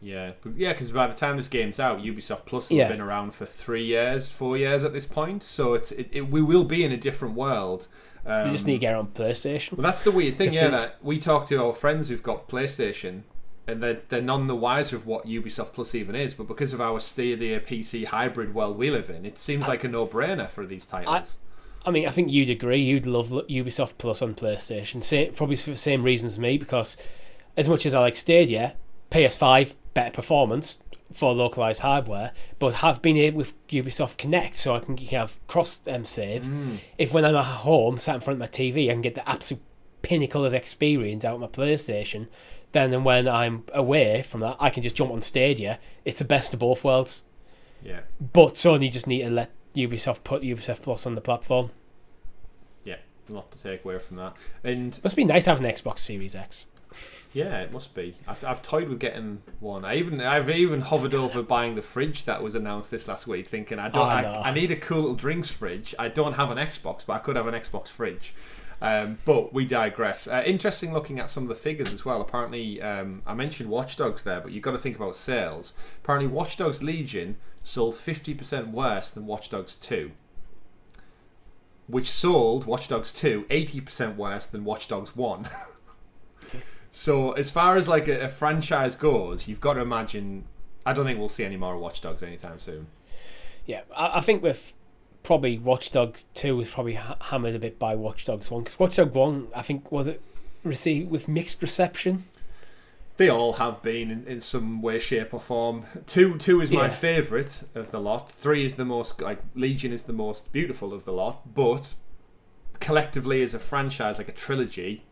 Yeah, because by the time this game's out, Ubisoft Plus will have been around for 4 years at this point, so we will be in a different world. You just need to get it on PlayStation. Well, that's the weird thing, that we talk to our friends who've got PlayStation, and they're none the wiser of what Ubisoft Plus even is, but because of our Stadia PC hybrid world we live in, it seems like a no-brainer for these titles. I mean, I think you'd agree. You'd love Ubisoft Plus on PlayStation, probably for the same reasons as me, because as much as I like Stadia, PS5, better performance for localized hardware, but have been able with Ubisoft Connect, so I can have cross save. If when I'm at home, sat in front of my TV, I can get the absolute pinnacle of experience out of my PlayStation. Then when I'm away from that, I can just jump on Stadia. It's the best of both worlds. Yeah. But Sony just need to let Ubisoft put Ubisoft Plus on the platform. Yeah, a lot to take away from that. And must be nice having an Xbox Series X. Yeah, it must be. I've toyed with getting one. I've even hovered over buying the fridge that was announced this last week, thinking I need a cool little drinks fridge. I don't have an Xbox, but I could have an Xbox fridge. But we digress. Interesting looking at some of the figures as well. Apparently, I mentioned Watch Dogs there, but you've got to think about sales. Apparently, Watch Dogs Legion sold 50% worse than Watch Dogs 2, which sold Watch Dogs 2 80% worse than Watch Dogs 1. So as far as like a franchise goes, you've got to imagine, I don't think we'll see any more Watch Dogs anytime soon. Yeah, I think with probably Watch Dogs 2 was probably hammered a bit by Watch Dogs 1, because Watch Dogs 1, I think, was it received with mixed reception? They all have been in some way, shape, or form. Two is my favourite of the lot. 3 is the most, like, Legion is the most beautiful of the lot. But collectively, as a franchise, like a trilogy,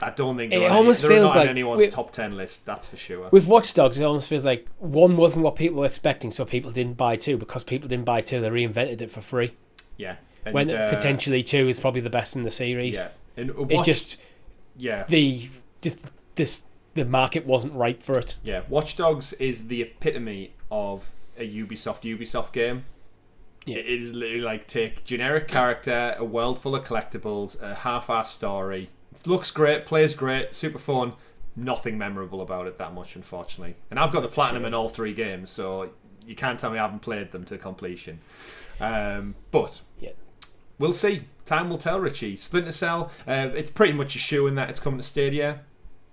I don't think they're not on anyone's top 10 list. That's for sure. With Watch Dogs, it almost feels like 1 wasn't what people were expecting, so people didn't buy 2. Because people didn't buy 2, they reinvented it for free. Yeah, and, when potentially 2 is probably the best in the series. Yeah, and the market wasn't ripe for it. Yeah, Watch Dogs is the epitome of a Ubisoft game. Yeah. It is literally like, take generic character, a world full of collectibles, a half-assed story. It looks great, plays great, super fun. Nothing memorable about it that much, unfortunately. And I've got the platinum in all 3 games, so you can't tell me I haven't played them to completion. But we'll see. Time will tell, Richie. Splinter Cell, it's pretty much a shoe in that it's coming to Stadia.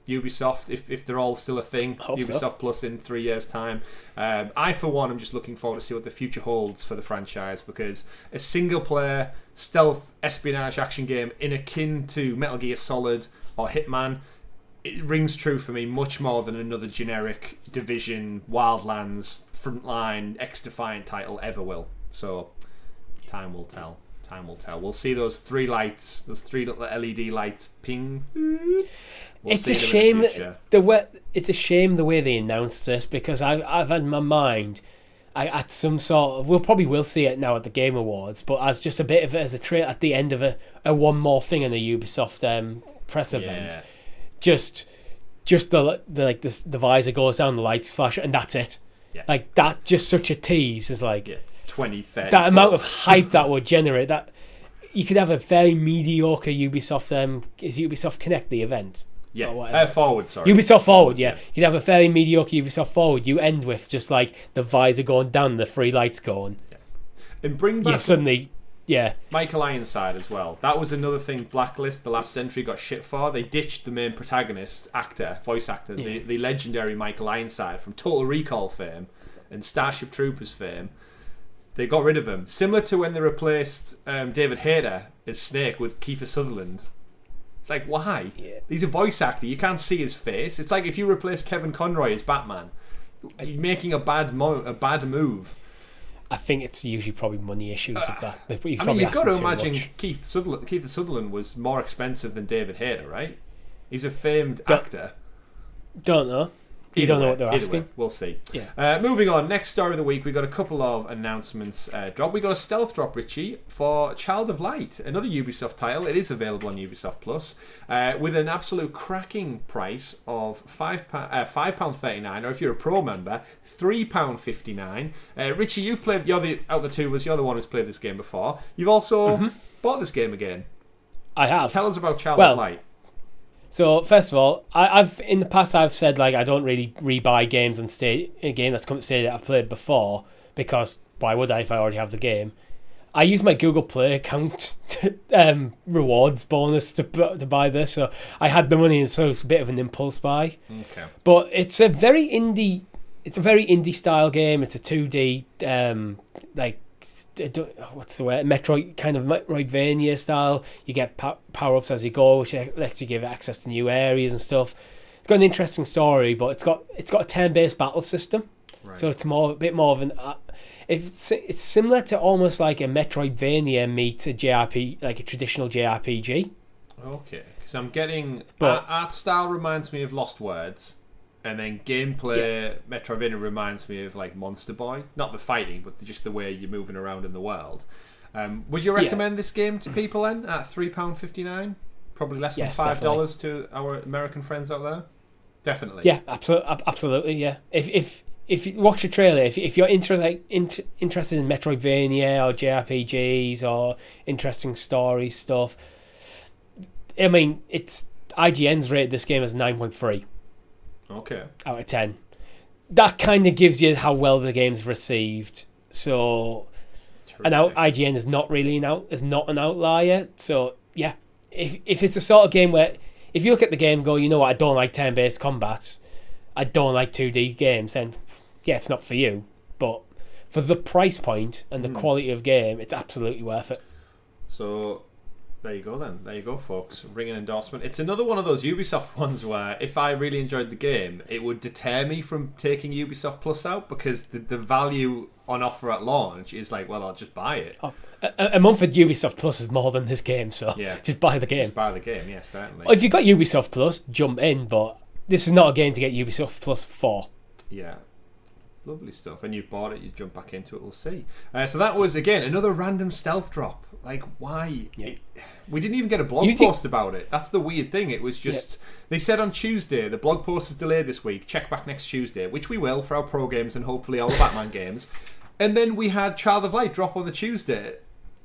Ubisoft, if they're all still a thing. Ubisoft Plus in 3 years' time. I, for one, am just looking forward to see what the future holds for the franchise, because a single-player stealth espionage action game in akin to Metal Gear Solid or Hitman, it rings true for me much more than another generic Division, Wildlands, Frontline, X-Defiant title ever will. So, time will tell. Time will tell. We'll see those 3 lights, those 3 little LED lights ping. It's a shame it's a shame the way they announced this, because I've had in my mind at some sort of, we'll see it now at the Game Awards, but as just a bit of as a trail at the end of a one more thing in the Ubisoft press event, just the visor goes down, the lights flash, and that's it. Yeah. Like that, just such a tease is like 20, 30, that amount of hype that would generate. That you could have a very mediocre Ubisoft. Is Ubisoft Connect the event? Yeah, Forward, sorry. Ubisoft Forward, yeah. You'd have a fairly mediocre Ubisoft Forward. You end with just like the visor going down, the 3 lights going. Yeah. And bring back suddenly, Michael Ironside as well. That was another thing Blacklist, the last entry, got shit for. They ditched the main protagonist, voice actor, the legendary Michael Ironside from Total Recall fame and Starship Troopers fame. They got rid of him. Similar to when they replaced David Hayter as Snake with Kiefer Sutherland. It's like, why? Yeah. He's a voice actor. You can't see his face. It's like if you replace Kevin Conroy as Batman. You're making a bad move. I think it's usually probably money issues of that. You've got to imagine Keith Sutherland was more expensive than David Hayter, right? He's a famed actor. Don't know. You don't know what they're asking. We'll see. Yeah. Moving on, next story of the week, we got a couple of announcements drop. We got a stealth drop, Richie, for Child of Light, another Ubisoft title. It is available on Ubisoft Plus, with an absolute cracking price of £5.39, or if you're a pro member, £3.59. Richie, you've played. You're the one who's played this game before. You've also bought this game again. I have. Tell us about Child of Light. So first of all, I've in the past I've said like I don't really rebuy games and a game that's come to Stadia that I've played before, because why would I if I already have the game? I use my Google Play account to, rewards bonus to buy this, so I had the money, and so it's a bit of an impulse buy. Okay. But it's a very indie style game. It's a 2D what's the word? Metroidvania style. You get power-ups as you go, which lets you give access to new areas and stuff. It's got an interesting story, but it's got a turn-based battle system, right. So it's a bit more of an. It's similar to almost like a Metroidvania meets a JRPG, like a traditional JRPG. Okay, because I'm getting art style reminds me of Lost Words. And then gameplay, Metroidvania reminds me of like Monster Boy. Not the fighting, but just the way you're moving around in the world. Would you recommend this game to people then at £3.59? Probably less than $5 definitely. To our American friends out there? Definitely. Yeah, absolutely, yeah. If you watch the trailer, if you're interested in Metroidvania or JRPGs or interesting story stuff, I mean, IGN's rated this game as 9.3. Okay. Out of 10. That kind of gives you how well the game's received. So, and IGN is not really an outlier. So yeah, if it's the sort of game where if you look at the game and go, you know what, I don't like turn-based combat, I don't like 2D games, then yeah, it's not for you. But for the price point and the quality of game, it's absolutely worth it. So There you go then. There you go, folks. Ring an endorsement. It's another one of those Ubisoft ones where if I really enjoyed the game, it would deter me from taking Ubisoft Plus out because the value on offer at launch is like, well, I'll just buy it. Oh, a month at Ubisoft Plus is more than this game, so just buy the game. Just buy the game, yeah, certainly. If you've got Ubisoft Plus, jump in, but this is not a game to get Ubisoft Plus for. Yeah. Lovely stuff. And you've bought it, you jump back into it, we'll see. So that was, again, another random stealth drop. Like, why? Yeah. We didn't even get a blog post about it. That's the weird thing. It was just... They said on Tuesday, the blog post is delayed this week. Check back next Tuesday, which we will for our pro games and hopefully all the Batman games. And then we had Child of Light drop on the Tuesday.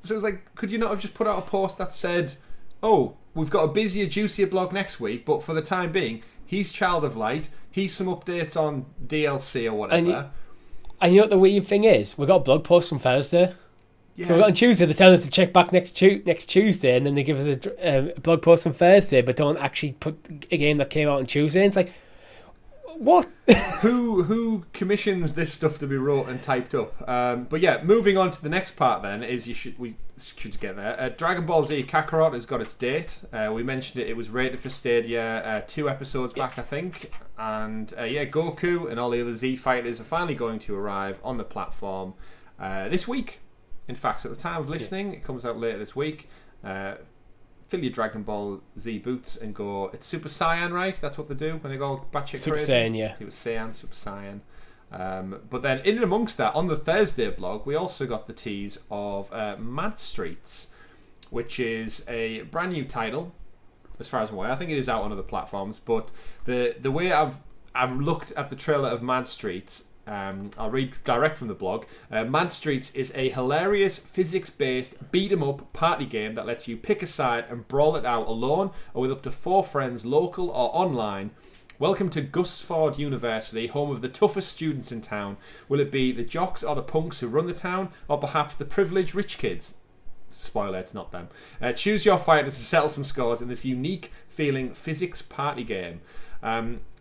So it was like, could you not have just put out a post that said, oh, we've got a busier, juicier blog next week, but for the time being, he's Child of Light, he's some updates on DLC or whatever. And you know what the weird thing is? We got a blog post on Thursday. Yeah. So we got on Tuesday, they're telling us to check back next Tuesday, and then they give us a blog post on Thursday, but don't actually put a game that came out on Tuesday. And it's like, what? who commissions this stuff to be wrote and typed up? But yeah, moving on to the next part then is we should get there. DragonBall Z Kakarot has got its date. We mentioned it. It was rated for Stadia 2 episodes back, I think. And Goku and all the other Z fighters are finally going to arrive on the platform this week. In fact, so at the time of listening, it comes out later this week. Fill your Dragon Ball Z boots and go. It's Super Saiyan, right? That's what they do when they go batshit Super crazy. Saiyan, yeah. Super Saiyan, Super Saiyan. But then in and amongst that, on the Thursday blog, we also got the tease of Mad Streets, which is a brand new title, as far as I'm aware. I think it is out on other platforms, but the way I've looked at the trailer of Mad Streets. I'll read direct from the blog. Mad Streets is a hilarious physics-based beat-em-up party game that lets you pick a side and brawl it out alone or with up to 4 friends, local or online. Welcome to Gusford University, home of the toughest students in town. Will it be the jocks or the punks who run the town, or perhaps the privileged rich kids? Spoiler, it's not them. Choose your fighters to settle some scores in this unique-feeling physics party game.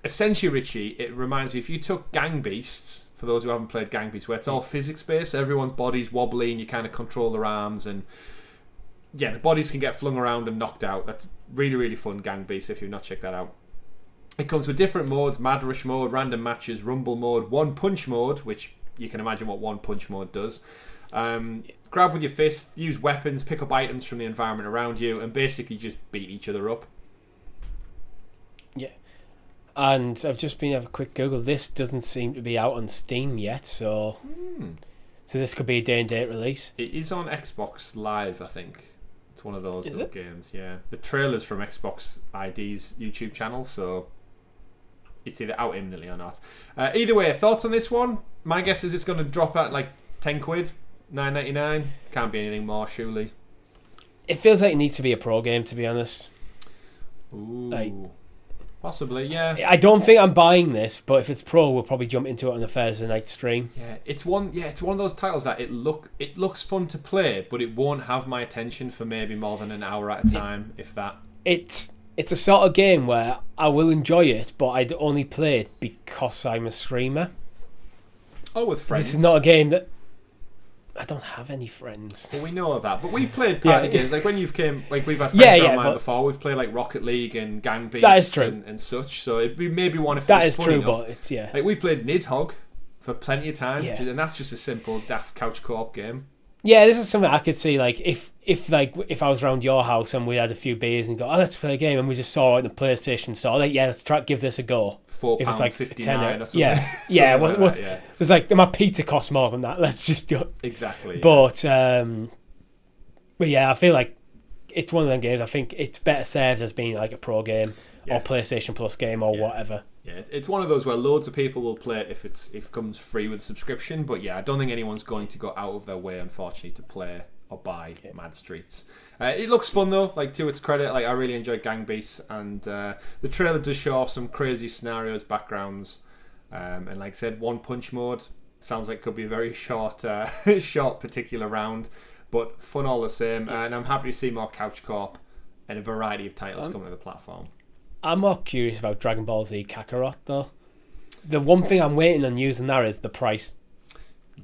Essentially, Richie, it reminds me, if you took Gang Beasts, for those who haven't played Gang Beasts, where it's all physics-based, so everyone's body's wobbly and you kind of control their arms, and the bodies can get flung around and knocked out. That's really, really fun, Gang Beasts, if you've not checked that out. It comes with different modes: Mad Rush mode, random matches, rumble mode, one punch mode, which you can imagine what one punch mode does. Grab with your fist, use weapons, pick up items from the environment around you, and basically just beat each other up. Yeah. And I've just been having a quick Google. This doesn't seem to be out on Steam yet, so this could be a day and date release. It is on Xbox Live, I think. It's one of those little games, yeah. The trailer's from Xbox ID's YouTube channel, so it's either out imminently or not. Either way, thoughts on this one? My guess is it's going to drop at like 10 quid, $9.99. Can't be anything more, surely. It feels like it needs to be a pro game, to be honest. Ooh. Possibly, yeah. I don't think I'm buying this, but if it's pro, we'll probably jump into it on the Thursday night stream. Yeah, it's one of those titles that it looks fun to play, but it won't have my attention for maybe more than an hour at a time, if that. It's a sort of game where I will enjoy it, but I'd only play it because I'm a streamer. Oh, with friends. This is not a game that... I don't have any friends. Well, we know of that, but we've played party games. Like when we've had friends online before. We've played like Rocket League and Gang Beasts that is true. And such. So it'd be maybe one if that it was is fun true, enough. but it's like we've played Nidhogg for plenty of time, and that's just a simple daft couch co-op game. Yeah, this is something I could see. Like if I was around your house and we had a few beers and go, let's play a game, and we just saw it in the PlayStation store. Like, let's give this a go. £4.59 or something. Yeah. There's like my pizza costs more than that. Let's just do it. Exactly. But I feel like it's one of them games. I think it's better served as being like a pro game or PlayStation Plus game or whatever. Yeah, it's one of those where loads of people will play it if it comes free with subscription. But I don't think anyone's going to go out of their way, unfortunately, to play or buy Mad Streets. It looks fun though. Like, to its credit, like I really enjoyed Gang Beasts, and the trailer does show off some crazy scenarios, backgrounds, and like I said, one punch mode sounds like it could be a very short particular round, but fun all the same. And I'm happy to see more couch co-op and a variety of titles coming to the platform. I'm more curious about Dragon Ball Z Kakarot though. The one thing I'm waiting on using there is the price.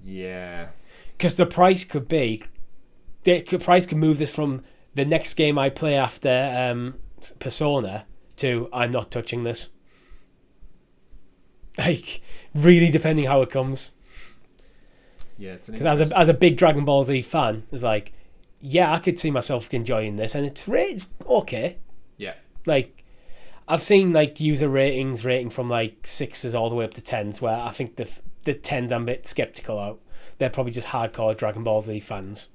Yeah. Because the price could be... The price could move this from the next game I play after Persona to I'm not touching this. Like, really depending how it comes. Yeah, because as a big Dragon Ball Z fan, it's like, yeah, I could see myself enjoying this, and it's okay. Yeah. Like, I've seen like user ratings rating from like 6s all the way up to 10s, where I think the 10s I'm a bit skeptical out. They're probably just hardcore Dragon Ball Z fans.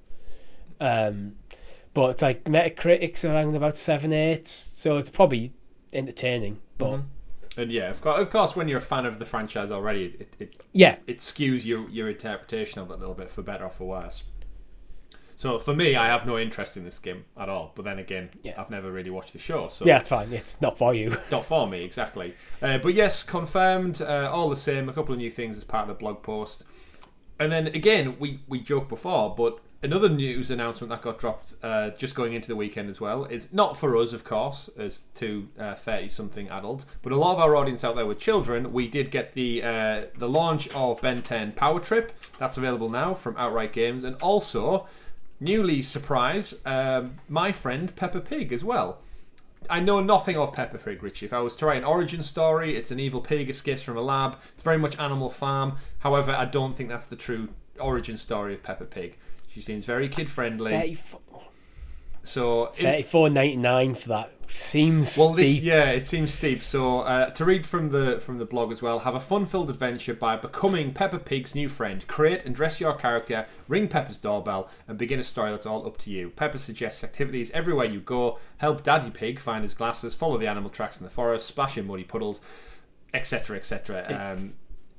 But it's like Metacritic's around about 7, 8, so it's probably entertaining. But and yeah, of course, when you're a fan of the franchise already, it skews your interpretation of it a little bit, for better or for worse. So for me, I have no interest in this game at all. But then again, I've never really watched the show, so yeah, it's fine. It's not for you. Not for me, exactly. But yes, confirmed. All the same, a couple of new things as part of the blog post. And then again, we joked before, but another news announcement that got dropped just going into the weekend as well is not for us, of course, as two 30-something adults, but a lot of our audience out there with children. We did get the launch of Ben 10 Power Trip. That's available now from Outright Games, and also newly surprise, my friend Peppa Pig as well. I know nothing of Peppa Pig, Richie. If I was to write an origin story, it's an evil pig escapes from a lab. It's very much Animal Farm. However, I don't think that's the true origin story of Peppa Pig. She seems very kid-friendly. So $34.99 for that seems steep. It seems steep. So to read from the blog as well, have a fun-filled adventure by becoming Peppa Pig's new friend. Create and dress your character, ring Peppa's doorbell, and begin a story that's all up to you. Peppa suggests activities everywhere you go. Help Daddy Pig find his glasses, follow the animal tracks in the forest, splash in muddy puddles, etc., etc.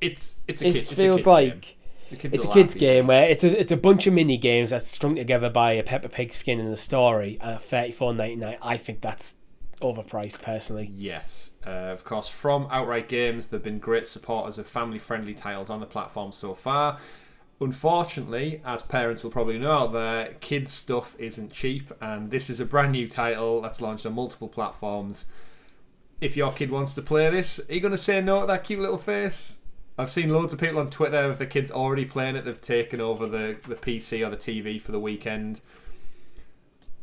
It's a kid's game. It's a kid's game where it's a bunch of mini games that's strung together by a Peppa Pig skin in the story at $34.99. I think that's overpriced, personally. Yes, of course. From Outright Games, they've been great supporters of family-friendly titles on the platform so far. Unfortunately, as parents will probably know out there, kids' stuff isn't cheap, and this is a brand new title that's launched on multiple platforms. If your kid wants to play this, are you going to say no to that cute little face? I've seen loads of people on Twitter, if the kids already playing it, they've taken over the PC or the TV for the weekend.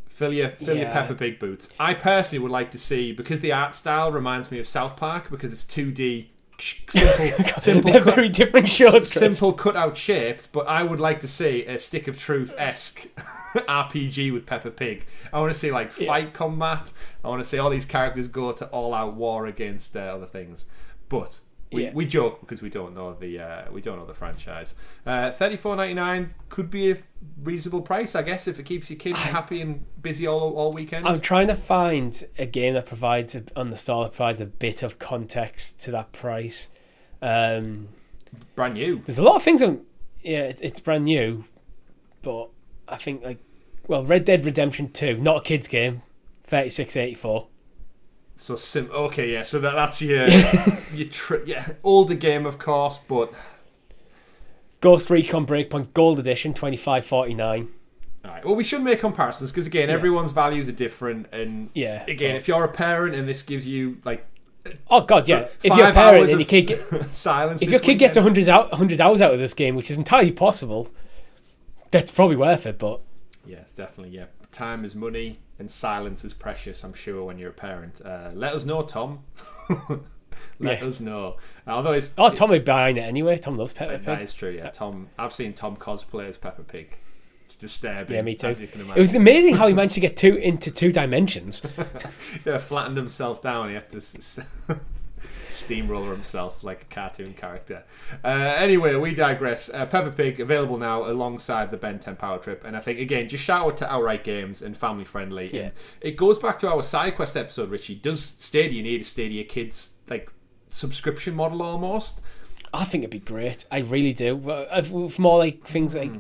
Fill your Peppa Pig boots. I personally would like to see, because the art style reminds me of South Park, because it's 2D, simple They're very different shows, Chris. Simple cut-out shapes, but I would like to see a Stick of Truth-esque RPG with Peppa Pig. I want to see fight combat. I want to see all these characters go to all-out war against other things. But we joke because we don't know the franchise. $34.99 could be a reasonable price, I guess, if it keeps your kids happy and busy all weekend. I'm trying to find a game that provides on the store that provides a bit of context to that price. Brand new. There's a lot of things on. Yeah, it's brand new, but I think Red Dead Redemption 2, not a kids game, $36.84. So okay, yeah. So that's your older game, of course, but Ghost Recon Breakpoint Gold Edition, $25.49. All right. Well, we should make comparisons because again, everyone's values are different, and again, if you're a parent and this gives you oh god, yeah. If you're a parent and your kid silence, if your kid gets 100 hours out of this game, which is entirely possible, that's probably worth it. But yes, definitely, yeah. Time is money and silence is precious, I'm sure, when you're a parent. Let us know, Tom. Let us know. Although Tom would buy it anyway. Tom loves Peppa Pig. That is true, yeah. Tom, I've seen Tom cosplay as Peppa Pig. It's disturbing. Yeah, me too. As you can imagine. It was amazing how he managed to get into 2 dimensions. Yeah, flattened himself down. He had to steamroller himself like a cartoon character. Anyway, we digress. Peppa Pig available now alongside the Ben 10 Power Trip, and I think again, just shout out to Outright Games and family friendly. Yeah. And it goes back to our SideQuest episode, Richie. Does Stadia need a Stadia Kids subscription model almost? I think it'd be great. I really do. With more things like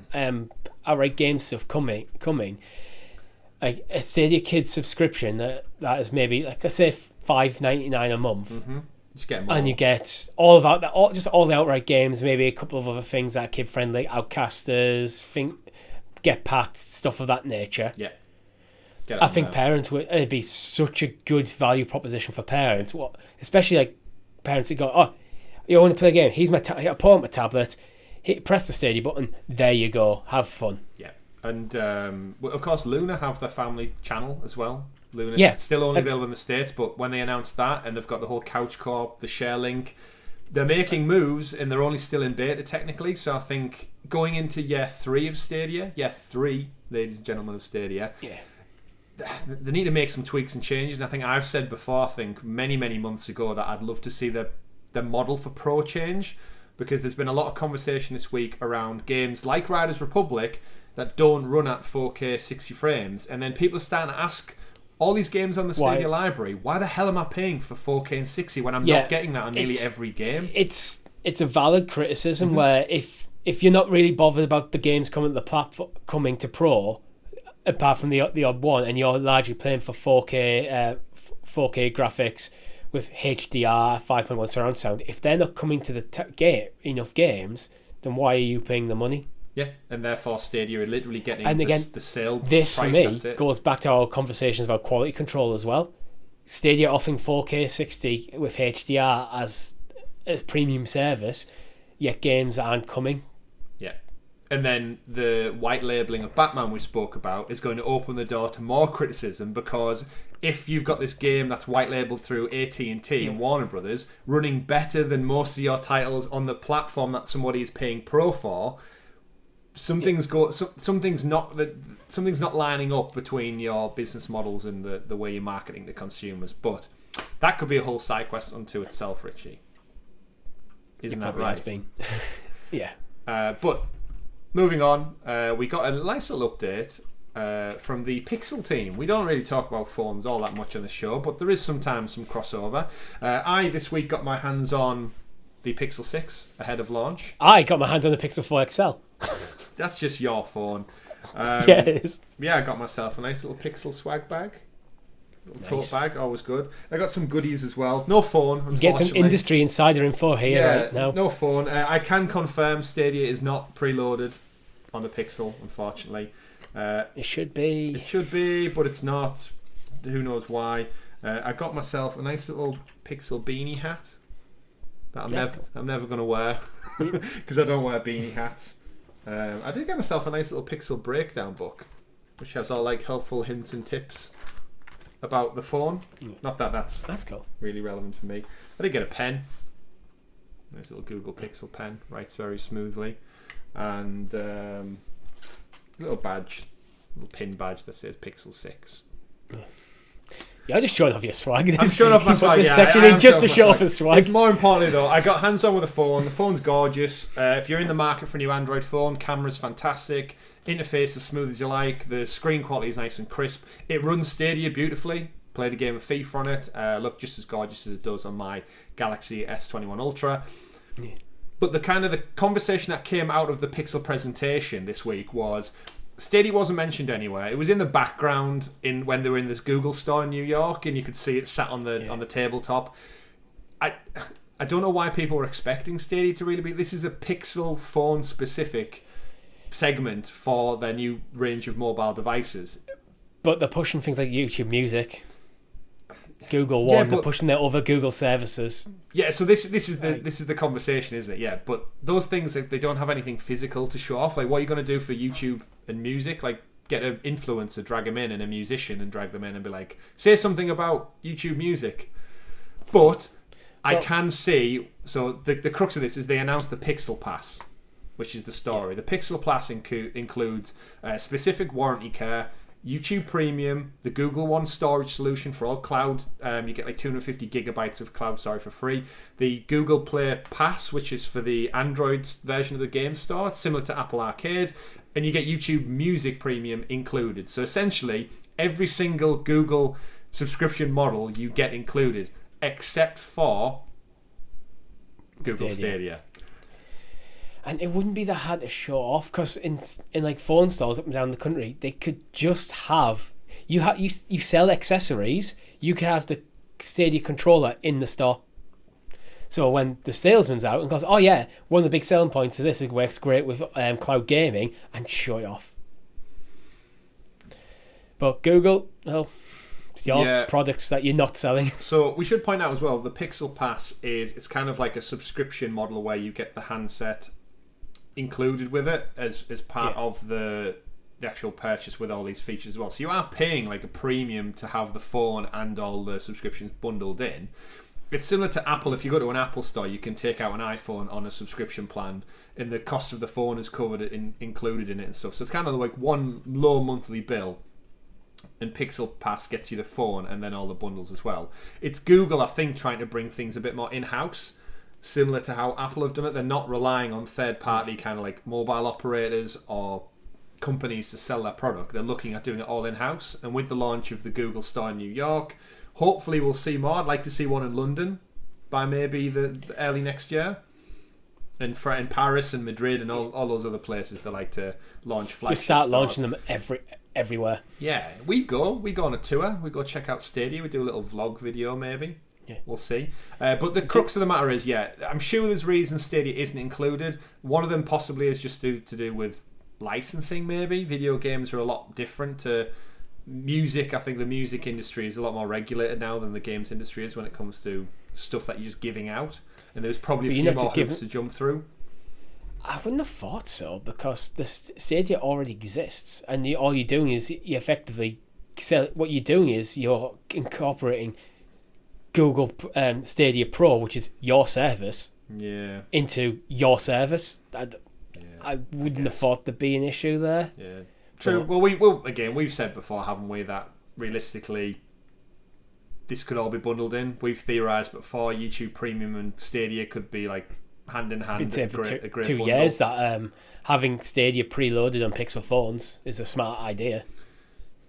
Outright Games stuff coming, like a Stadia Kids subscription that is maybe let's say $5.99 a month. Mm-hmm. Just get more. And you get all of that, all the Outright Games, maybe a couple of other things that are kid friendly, Outcasters, Get Packed, stuff of that nature. Yeah. I think parents it'd be such a good value proposition for parents. Especially parents that go, oh, you want to play a game? Here's my I pull out my tablet, press the Stadia button, there you go, have fun. Yeah. And well, of course, Luna have their family channel as well. Luna's still only available in the States, but when they announced that, and they've got the whole Couch Corp, the share link, they're making moves, and they're only still in beta technically. So I think going into year 3 of Stadia, year 3, ladies and gentlemen of Stadia, they need to make some tweaks and changes. And I think I've said before, I think many months ago, that I'd love to see the model for Pro change, because there's been a lot of conversation this week around games like Riders Republic that don't run at 4K 60 frames, and then people are starting to ask, all these games on the Stadia library, why the hell am I paying for 4K and 60 when I'm not getting that on nearly every game? It's a valid criticism where if you're not really bothered about the games coming to the platform, coming to Pro, apart from the odd one, and you're largely playing for 4K graphics with HDR 5.1 surround sound, if they're not coming to the enough games, then why are you paying the money? Yeah, and therefore Stadia are literally getting the sale this price. For me goes back to our conversations about quality control as well. Stadia offering 4K 60 with HDR as a premium service, yet games aren't coming. Yeah. And then the white labelling of Batman we spoke about is going to open the door to more criticism, because if you've got this game that's white labelled through AT&T and Warner Brothers, running better than most of your titles on the platform that somebody is paying Pro for, something's not lining up between your business models and the way you're marketing to consumers. But that could be a whole side quest unto itself, Richie. Isn't that right? Has been. Yeah. But moving on, we got a nice little update from the Pixel team. We don't really talk about phones all that much on the show, but there is sometimes some crossover. I this week got my hands on the Pixel 6 ahead of launch. I got my hands on the Pixel 4 XL. That's just your phone. Yeah, it is. Yeah, I got myself a nice little Pixel swag bag. Tote bag, always good. I got some goodies as well. No phone, unfortunately. You get some industry insider info here right now. No phone. I can confirm Stadia is not preloaded on the Pixel, unfortunately. It should be. It should be, but it's not. Who knows why. I got myself a nice little Pixel beanie hat that I'm never going to wear because I don't wear beanie hats. I did get myself a nice little Pixel breakdown book, which has all like helpful hints and tips about the phone. Not that that's cool. Really relevant for me. I did get a pen. Nice little Google Pixel pen, writes very smoothly, and a little badge, little pin badge that says Pixel 6. Yeah, I'm just showing off your swag. I'm showing off my swag. This section in just to show off his swag. More importantly, though, I got hands on with the phone. The phone's gorgeous. If you're in the market for a new Android phone, camera's fantastic. Interface as smooth as you like. The screen quality is nice and crisp. It runs Stadia beautifully. Played a game of FIFA on it. Looked just as gorgeous as it does on my Galaxy S21 Ultra. Yeah. But the conversation that came out of the Pixel presentation this week was Stadia wasn't mentioned anywhere. It was in the background when they were in this Google store in New York, and you could see it sat on the tabletop. I don't know why people were expecting Stadia to really be. This is a Pixel phone specific segment for their new range of mobile devices. But they're pushing things like YouTube Music, Google One. They're pushing their other Google services. Yeah, so this is the conversation, isn't it? Yeah, but those things, they don't have anything physical to show off. Like, what are you going to do for YouTube and music? Like, get an influencer, drag them in, and a musician, and drag them in, and be like, say something about YouTube Music. But I can see. So the crux of this is they announced the Pixel Pass, which is the story. The Pixel Pass includes specific warranty care, YouTube Premium, the Google One storage solution for all cloud. You get like 250 gigabytes of cloud storage for free. The Google Play Pass, which is for the Android version of the game store. It's similar to Apple Arcade. And you get YouTube Music Premium included. So essentially, every single Google subscription model you get included, except for Google Stadia. And it wouldn't be that hard to show off, because in like phone stores up and down the country, they could just have you sell accessories. You could have the Stadia controller in the store. So when the salesman's out and goes, "Oh yeah, one of the big selling points of this, it works great with cloud gaming," and show it off. But Google, well, it's your products that you're not selling. So we should point out as well, the Pixel Pass it's kind of like a subscription model where you get the handset included with it as part of the the actual purchase with all these features as well. So you are paying like a premium to have the phone and all the subscriptions bundled in. It's similar to Apple. If you go to an Apple store, you can take out an iPhone on a subscription plan, and the cost of the phone is covered included in it and stuff. So it's kind of like one low monthly bill, and Pixel Pass gets you the phone and then all the bundles as well. It's Google, I think, trying to bring things a bit more in-house, similar to how Apple have done it. They're not relying on third-party kind of like mobile operators or companies to sell their product. They're looking at doing it all in-house. And with the launch of the Google store in New York, hopefully we'll see more. I'd like to see one in London by maybe the early next year. And in Paris and Madrid and all those other places, they like to launch flagship Just start stores. launching them everywhere. Yeah, we go on a tour. We go check out Stadia. We do a little vlog video maybe. Yeah. We'll see. But the crux of the matter is, I'm sure there's reasons Stadia isn't included. One of them possibly is just to do with licensing maybe. Video games are a lot different to music. I think the music industry is a lot more regulated now than the games industry is when it comes to stuff that you're just giving out. And there's probably a few more hoops to jump through. I wouldn't have thought so, because the Stadia already exists, and all you're doing is you effectively sell. What you're doing is you're incorporating Google Stadia Pro, which is your service, into your service. I wouldn't have thought there'd be an issue there. Yeah, true. Well, we've said before, haven't we, that realistically this could all be bundled in. We've theorised before YouTube Premium and Stadia could be like hand in hand. Been saying for a great 2 bundle. years that having Stadia preloaded on Pixel phones is a smart idea.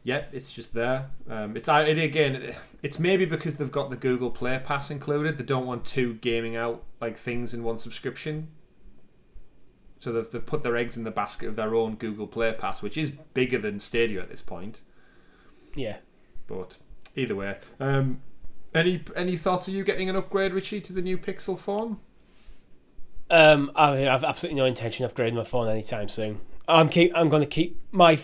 Yeah, it's just there. It's maybe because they've got the Google Play Pass included. They don't want two gaming out like things in one subscription. So they've put their eggs in the basket of their own Google Play Pass, which is bigger than Stadia at this point. Yeah. But either way, any thoughts of you getting an upgrade, Richie, to the new Pixel phone? I have absolutely no intention of upgrading my phone anytime soon. I'm going to keep my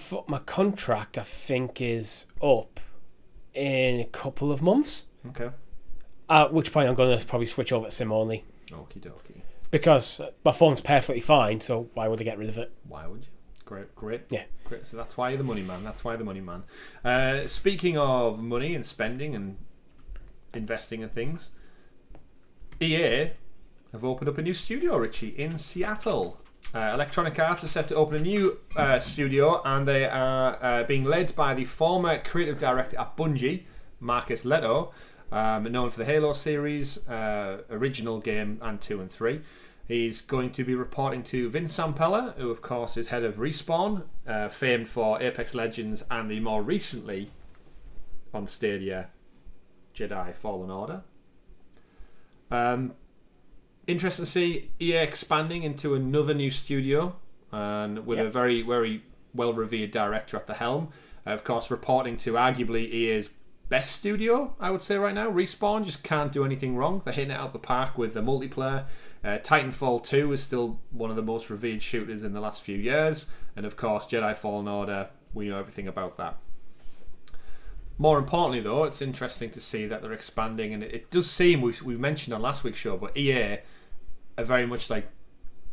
contract. I think is up in a couple of months. Okay. At which point I'm going to probably switch over to SIM only. Okie dokie. Because my phone's perfectly fine, so why would I get rid of it? Why would you? Great. Yeah. Great. So that's why you're the money man. Speaking of money and spending and investing and things, EA have opened up a new studio, Richie, in Seattle. Electronic Arts are set to open a new studio, and they are being led by the former creative director at Bungie, Marcus Leto, known for the Halo series, original game, and 2 and 3. He's going to be reporting to Vince Zampella, who of course is head of Respawn, famed for Apex Legends and the more recently on Stadia Jedi Fallen Order. Interesting to see EA expanding into another new studio, and with a very, very well-revered director at the helm. Of course, reporting to arguably EA's best studio, I would say right now. Respawn just can't do anything wrong. They're hitting it out the park with the multiplayer. Titanfall 2 is still one of the most revered shooters in the last few years. And of course, Jedi Fallen Order, we know everything about that. More importantly, though, it's interesting to see that they're expanding, and it does seem, we mentioned on last week's show, but EA are very much like,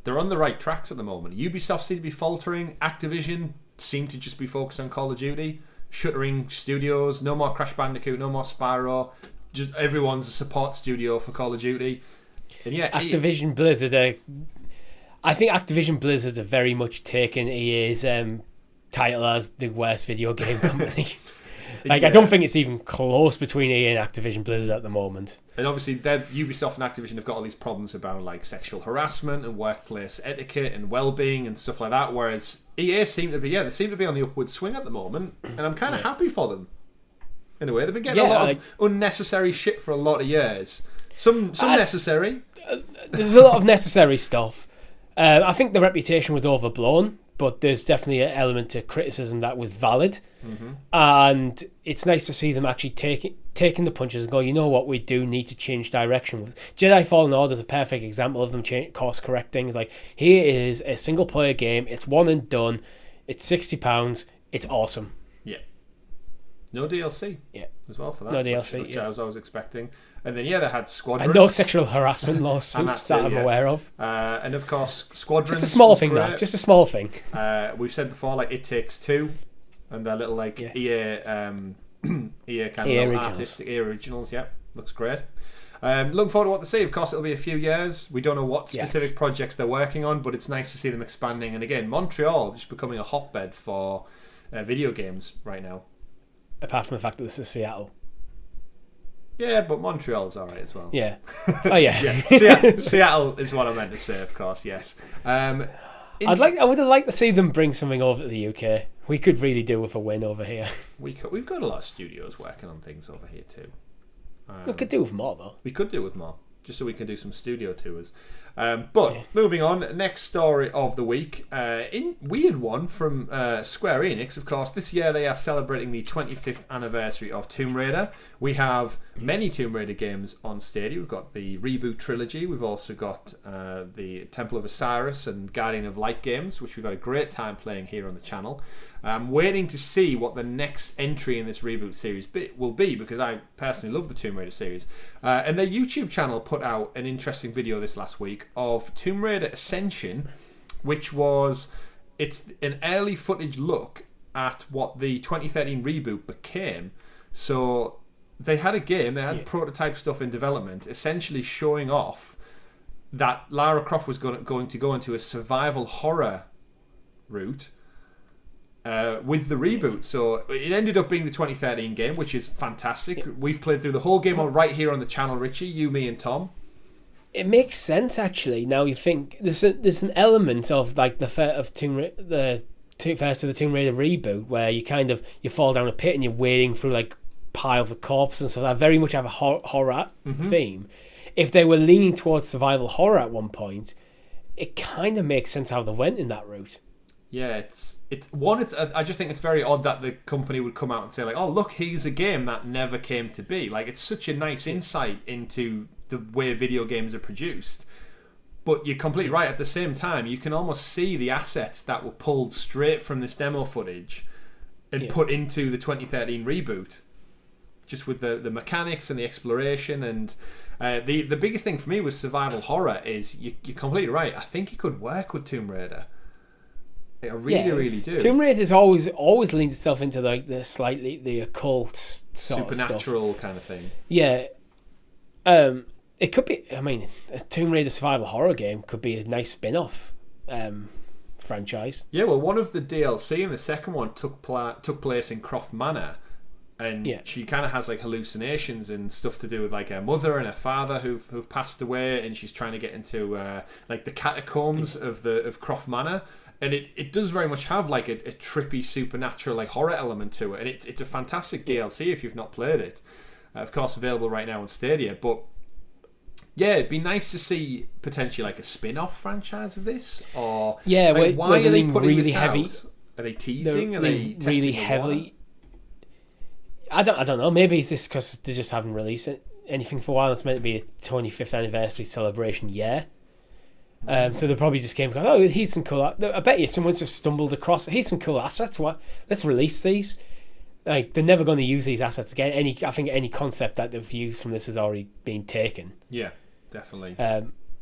they're on the right tracks at the moment. Ubisoft seem to be faltering. Activision seem to just be focused on Call of Duty. Shuttering studios, no more Crash Bandicoot, no more Spyro. Just everyone's a support studio for Call of Duty. And yeah, Activision Blizzard I think Activision Blizzard are very much taking EA's title as the worst video game company. I don't think it's even close between EA and Activision Blizzard at the moment. And obviously, Ubisoft and Activision have got all these problems about like sexual harassment and workplace etiquette and well-being and stuff like that. Whereas EA seem to be on the upward swing at the moment, and I'm kind of happy for them. In a way, they've been getting a lot of unnecessary shit for a lot of years. Some necessary. There's a lot of necessary stuff. I think the reputation was overblown, but there's definitely an element to criticism that was valid. Mm-hmm. And it's nice to see them actually taking the punches and go, you know what, we do need to change direction. Jedi Fallen Order is a perfect example of them course correcting. It's like, here is a single player game, it's one and done, it's £60, it's awesome. No DLC. Yeah. As well for that. No DLC. Which I was expecting. And then, they had Squadron. And no sexual harassment lawsuits that I'm aware of. And of course, Squadron. Just a small thing, that. Just a small thing. We've said before, like, It Takes Two. And their little, like, EA kind of artistic EA originals. Yeah, looks great. Looking forward to what they see. Of course, it'll be a few years. We don't know what specific projects they're working on, but it's nice to see them expanding. And again, Montreal just becoming a hotbed for video games right now. Apart from the fact that this is Seattle. Yeah, but Montreal's alright as well. Yeah. Oh yeah. Seattle is what I meant to say, of course. Yes. I would have liked to see them bring something over to the UK. We could really do with a win over here. We've got a lot of studios working on things over here too. We could do with more though. We could do with more, just so we can do some studio tours. Moving on, next story of the week, weird one from Square Enix. Of course, this year they are celebrating the 25th anniversary of Tomb Raider. We have many Tomb Raider games on Stadia. We've got the reboot trilogy. We've also got the Temple of Osiris and Guardian of Light games, which we've had a great time playing here on the channel. I'm waiting to see what the next entry in this reboot series will be, because I personally love the Tomb Raider series. And their YouTube channel put out an interesting video this last week of Tomb Raider Ascension, which it's an early footage look at what the 2013 reboot became. So they had a game, they had prototype stuff in development, essentially showing off that Lara Croft was going to go into a survival horror route with the reboot. So it ended up being the 2013 game, which is fantastic. We've played through the whole game right here on the channel, Richie, you, me and Tom. It makes sense, actually. Now you think there's an element of like the first of the Tomb Raider reboot where you fall down a pit and you're wading through like piles of corpses and stuff. That very much have a horror theme. If they were leaning towards survival horror at one point, it kind of makes sense how they went in that route. Yeah, I just think it's very odd that the company would come out and say like, oh look, here's a game that never came to be. Like, it's such a nice insight into the way video games are produced. But you're completely right. At the same time, you can almost see the assets that were pulled straight from this demo footage and put into the 2013 reboot, just with the mechanics and the exploration. And the biggest thing for me with survival horror is you're completely right. I think it could work with Tomb Raider. I really do. Tomb Raider's always leaned itself into like the occult sort supernatural of stuff. Kind of thing. Yeah. It could be. I mean, a Tomb Raider survival horror game could be a nice spin-off franchise. Yeah. Well, one of the DLC in the second one took place in Croft Manor, and she kind of has like hallucinations and stuff to do with like her mother and her father who've passed away, and she's trying to get into like the catacombs of Croft Manor. And it does very much have like a trippy supernatural like horror element to it, and it's a fantastic DLC if you've not played it. Of course, available right now on Stadia. But yeah, it'd be nice to see potentially like a spin-off franchise of this, or like, why are they putting really this heavy? Out? Are they teasing? Are they testing really heavily? I don't know. Maybe it's just because they just haven't released anything for a while. It's meant to be a 25th anniversary celebration year. So they probably just came and oh, here's some cool. I bet you someone's just stumbled across. Here's some cool assets. What? Let's release these. Like, they're never going to use these assets again. I think any concept that they've used from this has already been taken. Yeah, definitely.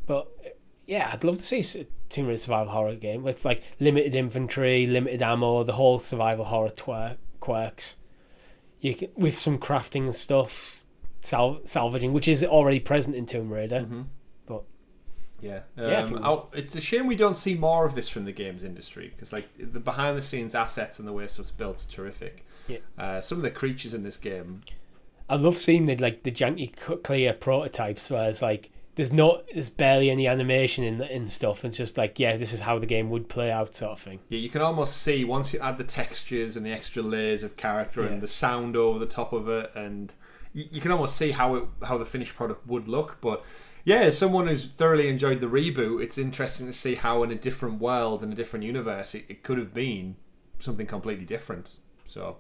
But yeah, I'd love to see a Tomb Raider survival horror game with like limited inventory, limited ammo, the whole survival horror quirks. With some crafting and stuff, salvaging, which is already present in Tomb Raider. Mm-hmm. But it's a shame we don't see more of this from the games industry, because like the behind the scenes assets and the way stuff's built is terrific. Yeah. Some of the creatures in this game, I love seeing the janky clear prototypes where it's like there's barely any animation in stuff. It's just like, yeah, this is how the game would play out, sort of thing. Yeah, you can almost see once you add the textures and the extra layers of character and the sound over the top of it, and you can almost see how the finished product would look. But yeah, as someone who's thoroughly enjoyed the reboot, it's interesting to see how in a different world and a different universe it could have been something completely different. So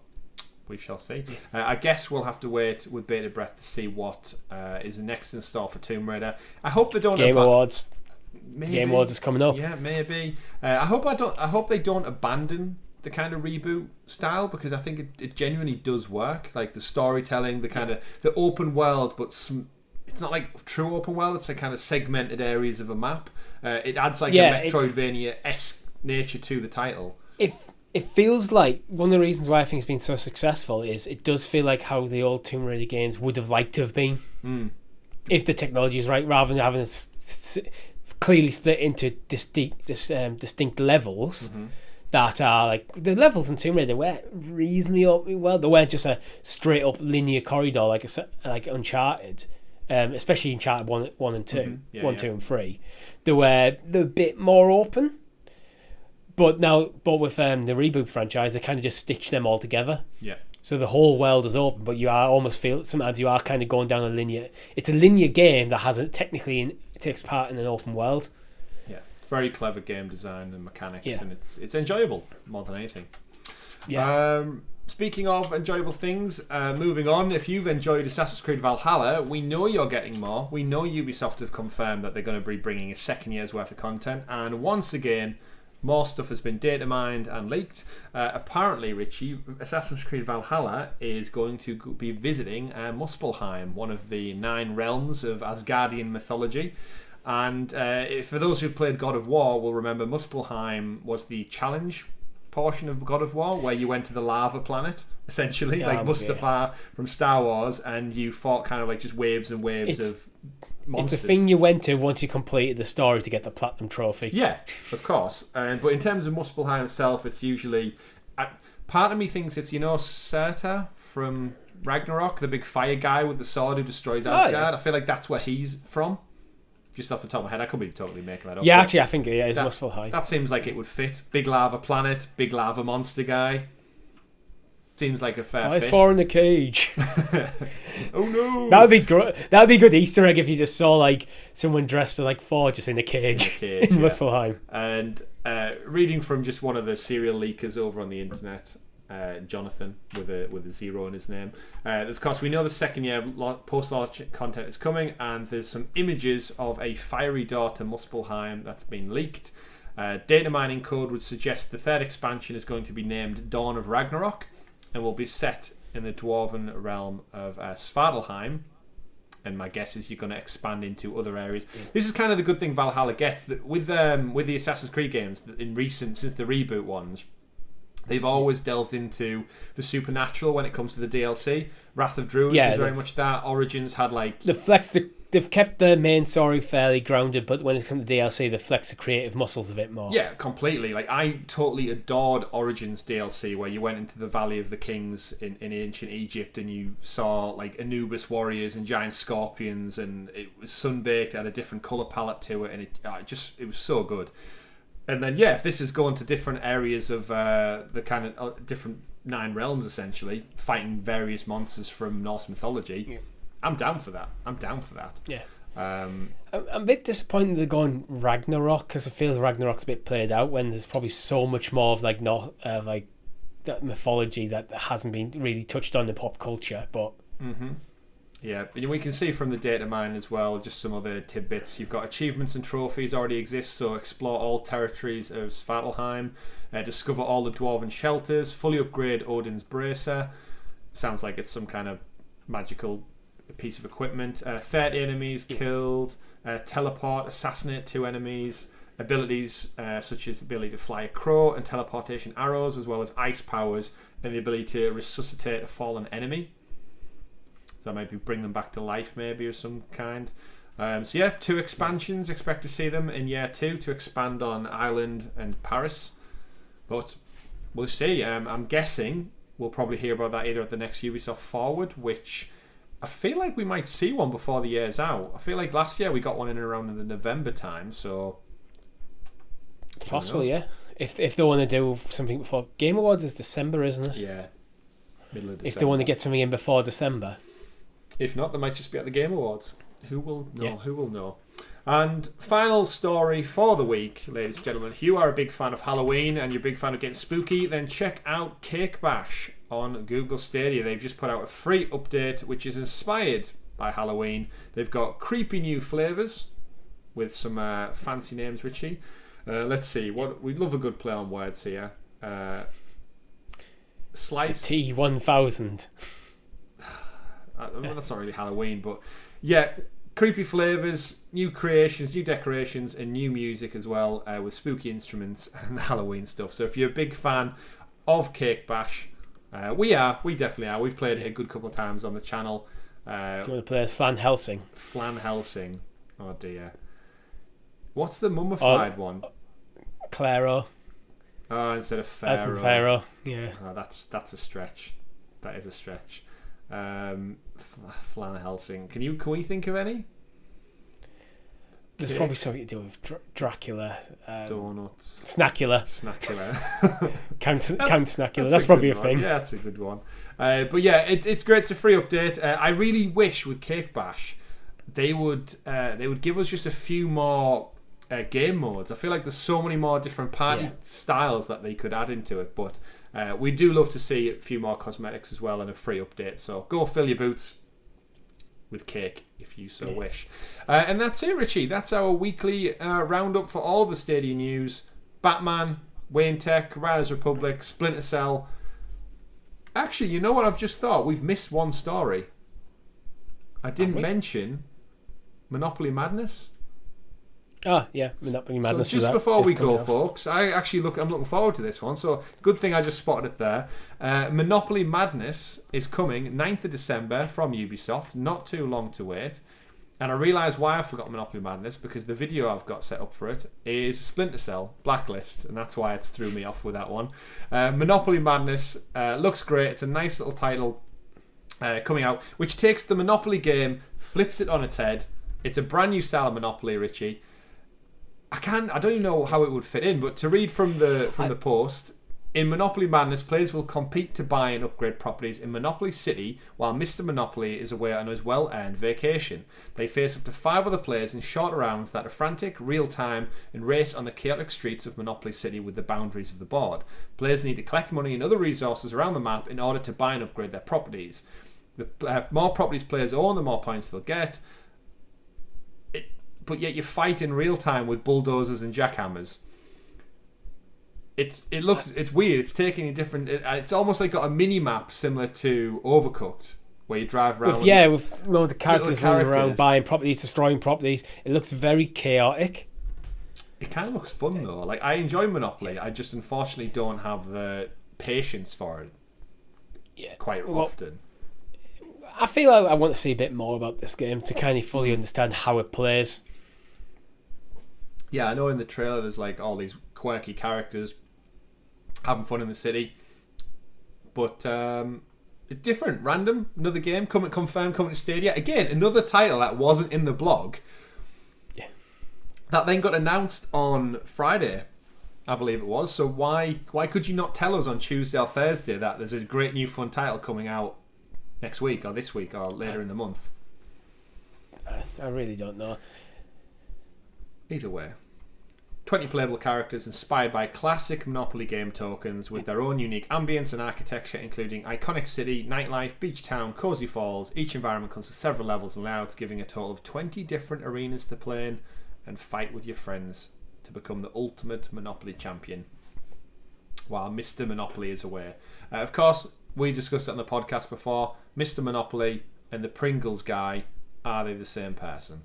we shall see. I guess we'll have to wait with bated breath to see what is next in store for Tomb Raider. I hope they don't. Game Awards is coming up. Yeah, maybe. I hope they don't abandon the kind of reboot style, because I think it genuinely does work. Like the storytelling, the kind of the open world, but it's not like true open world. It's like kind of segmented areas of a map. It adds like a Metroidvania-esque nature to the title. It feels like one of the reasons why I think it's been so successful is it does feel like how the old Tomb Raider games would have liked to have been if the technology is right, rather than having it clearly split into distinct levels that are like the levels in Tomb Raider were reasonably open. Well, they weren't just a straight up linear corridor like Uncharted, especially Uncharted 1 and 2, 2 and 3. They're a bit more open. But with the reboot franchise, they kind of just stitch them all together. Yeah. So the whole world is open, but you are almost sometimes you are kind of going down a linear. It's a linear game that takes part in an open world. Yeah, it's very clever game design and mechanics, and it's enjoyable more than anything. Yeah. Speaking of enjoyable things, moving on, if you've enjoyed Assassin's Creed Valhalla, we know you're getting more. We know Ubisoft have confirmed that they're going to be bringing a second year's worth of content, and once again, more stuff has been data mined and leaked. Apparently, Richie, Assassin's Creed Valhalla is going to be visiting Muspelheim, one of the 9 realms of Asgardian mythology. And for those who've played God of War will remember Muspelheim was the challenge portion of God of War, where you went to the lava planet, essentially, like Mustafar from Star Wars, and you fought kind of like just waves and waves of monsters. It's the thing you went to once you completed the story to get the platinum trophy. Yeah, of course. But in terms of Muspelheim itself, it's usually part of me thinks it's Surtur from Ragnarok, the big fire guy with the sword who destroys Asgard. I feel like that's where he's from. Just off the top of my head, I could be totally making that up. Yeah, actually, I think it is Muspelheim. That seems like it would fit. Big lava planet, big lava monster guy. Seems like a fair fit. It's Thor in the cage. Oh no! That'd be great. That'd be a good Easter egg if you just saw like someone dressed as like Thor just in a cage in Muspelheim. And reading from just one of the serial leakers over on the internet, Jonathan with a zero in his name. Of course, we know the second year post-launch content is coming, and there's some images of a fiery door to Muspelheim that's been leaked. Data mining code would suggest the third expansion is going to be named Dawn of Ragnarok, and will be set in the dwarven realm of Svartalfheim. And my guess is you're going to expand into other areas. This is kind of the good thing Valhalla gets, that with the Assassin's Creed games since the reboot ones, they've always delved into the supernatural when it comes to the DLC. Wrath of Druids is very much that. Origins had like they've kept the main story fairly grounded, but when it comes to DLC, they flex the creative muscles a bit more. Yeah, completely. Like I totally adored Origins DLC, where you went into the Valley of the Kings in ancient Egypt, and you saw like Anubis warriors and giant scorpions, and it was sunbaked, it had a different color palette to it, and it was so good. And then if this is going to different areas of the kind of different 9 realms, essentially fighting various monsters from Norse mythology. Yeah. I'm down for that. Yeah. I'm a bit disappointed they're going Ragnarok, because it feels Ragnarok's a bit played out when there's probably so much more of like that mythology that hasn't been really touched on in pop culture. But yeah, and we can see from the data mine as well, just some other tidbits. You've got achievements and trophies already exist, so explore all territories of Svartalfheim, discover all the dwarven shelters, fully upgrade Odin's bracer. Sounds like it's some kind of magical piece of equipment. 30 enemies killed, teleport, assassinate 2 enemies, abilities such as the ability to fly a crow and teleportation arrows, as well as ice powers and the ability to resuscitate a fallen enemy. So maybe bring them back to life, maybe, of some kind. 2 expansions. Expect to see them in year 2 to expand on Ireland and Paris. But we'll see. I'm guessing we'll probably hear about that either at the next Ubisoft Forward, which I feel like we might see one before the year's out. I feel like last year we got one in around in the November time, so possible, yeah. If they want to do something before Game Awards is December, isn't it? Yeah, middle of December. If they want to get something in before December. If not, they might just be at the Game Awards. Who will know? Yeah. Who will know? And final story for the week, ladies and gentlemen. If you are a big fan of Halloween and you're a big fan of getting spooky, then check out Cake Bash on Google Stadia. They've just put out a free update which is inspired by Halloween. They've got creepy new flavours with some fancy names, Richie. Let's see. We love a good play on words here. slice T1000. That's not really Halloween, but yeah, creepy flavours, new creations, new decorations, and new music as well, with spooky instruments and Halloween stuff. So if you're a big fan of Cake Bash, we definitely are. We've played it a good couple of times on the channel. Do you want to play as Flan Helsing? Flan Helsing. Oh dear. What's the mummified one? Claro. Oh, instead of Pharaoh. As in Pharaoh, yeah. Oh, that's a stretch. That is a stretch. Flan Helsing. Can we think of any? There's probably something to do with Dracula. Donuts. Snackula. Count Snackula. That's probably a thing. Yeah, that's a good one. But yeah, it's great. It's a free update. I really wish with Cake Bash they would give us just a few more game modes. I feel like there's so many more different party styles that they could add into it. But we do love to see a few more cosmetics as well and a free update. So go fill your boots with cake if you so wish. And that's it, Richie. That's our weekly roundup for all of the Stadia news. Batman, Wayne Tech, Riders Republic, Splinter Cell. Actually, you know what I've just thought? We've missed one story. I didn't mention Monopoly Madness. Oh, yeah, Monopoly Madness. So just before we go, folks, I'm looking forward to this one. So good thing I just spotted it there. Monopoly Madness is coming 9th of December from Ubisoft. Not too long to wait. And I realised why I forgot Monopoly Madness, because the video I've got set up for it is Splinter Cell Blacklist, and that's why it's threw me off with that one. Monopoly Madness looks great. It's a nice little title coming out, which takes the Monopoly game, flips it on its head. It's a brand new style of Monopoly, Richie. I don't even know how it would fit in, but to read from the post, in Monopoly Madness, players will compete to buy and upgrade properties in Monopoly City while Mr. Monopoly is away on his well-earned vacation. They face up to 5 other players in short rounds that are frantic, real-time, and race on the chaotic streets of Monopoly City with the boundaries of the board. Players need to collect money and other resources around the map in order to buy and upgrade their properties. The more properties players own, the more points they'll get. But yet you fight in real time with bulldozers and jackhammers. It's weird. It's taking a different. It's almost like got a mini map similar to Overcooked, where you drive around. With loads of characters running around, buying properties, destroying properties. It looks very chaotic. It kind of looks fun though. Like, I enjoy Monopoly. I just unfortunately don't have the patience for it. Yeah, quite often. I feel like I want to see a bit more about this game to kind of fully understand how it plays. Yeah, I know in the trailer there's like all these quirky characters having fun in the city, but it's different, random, another game confirmed coming to Stadia. Again, another title that wasn't in the blog. Yeah. That then got announced on Friday, I believe it was. So why could you not tell us on Tuesday or Thursday that there's a great new fun title coming out next week or this week or later in the month? I really don't know. Either way, 20 playable characters inspired by classic Monopoly game tokens with their own unique ambience and architecture, including iconic city, nightlife, beach town, cozy falls. Each environment comes with several levels and layouts, giving a total of 20 different arenas to play in and fight with your friends to become the ultimate Monopoly champion while Mr. Monopoly is away. Of course, we discussed it on the podcast before. Mr. Monopoly and the Pringles guy, are they the same person?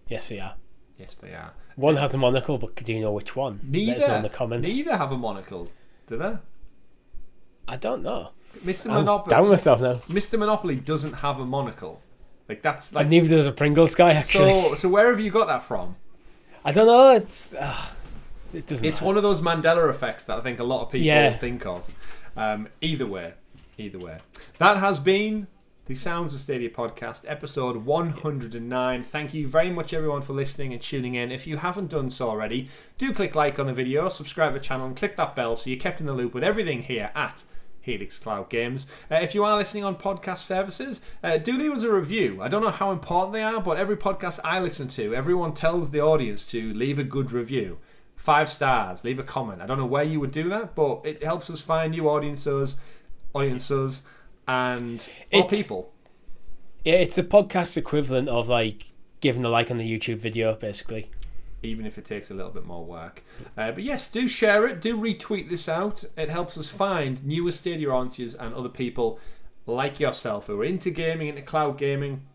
Yes, they are. Yes, they are. One has a monocle, but do you know which one? Neither. Let us know in the comments. Neither have a monocle, do they? I don't know. I'm down myself now. Mr. Monopoly doesn't have a monocle. Like, that's like. And neither does a Pringles guy, actually. So where have you got that from? I don't know. It doesn't. It's matter. one of those Mandela effects that I think a lot of people think of. Either way, that has been the Sounds of Stadia podcast, episode 109. Thank you very much, everyone, for listening and tuning in. If you haven't done so already, do click like on the video, subscribe to the channel, and click that bell so you're kept in the loop with everything here at Helix Cloud Games. If you are listening on podcast services, do leave us a review. I don't know how important they are, but every podcast I listen to, everyone tells the audience to leave a good review. 5 stars, leave a comment. I don't know where you would do that, but it helps us find new audiences and more people. Yeah, it's a podcast equivalent of like giving a like on the YouTube video, basically. even if it takes a little bit more work. But yes, do share it, do retweet this out. It helps us find newer Stadia audiences and other people like yourself who are into gaming, into cloud gaming.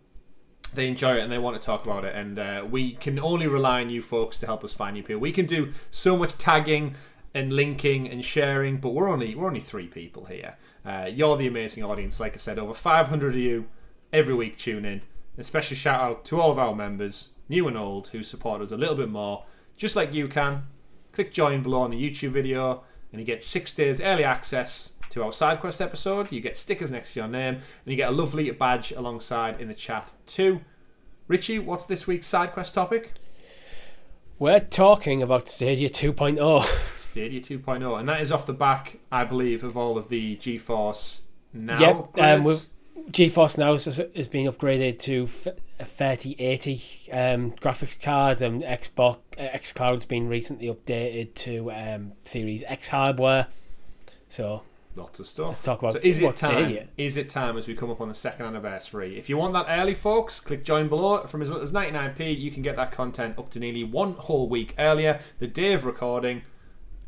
They enjoy it and they want to talk about it, and we can only rely on you folks to help us find new people. We can do so much tagging and linking and sharing, but we're only 3 people here. You're the amazing audience. Like I said, over 500 of you every week tune in. A special shout out to all of our members, new and old, who support us a little bit more, just like you can. Click join below on the YouTube video and you get 6 days early access to our SideQuest episode. You get stickers next to your name and you get a lovely badge alongside in the chat too. Richie, what's this week's SideQuest topic? We're talking about Stadia 2.0. Stadia 2.0, and that is off the back, I believe, of all of the GeForce Now upgrades. GeForce Now is being upgraded to a 3080 graphics card, and Xbox xCloud's been recently updated to Series X hardware. So lots of stuff. Let's talk about is it time as we come up on the 2nd anniversary? If you want that early, folks, click join below. From as little as 99p, you can get that content up to nearly 1 whole week earlier, the day of recording.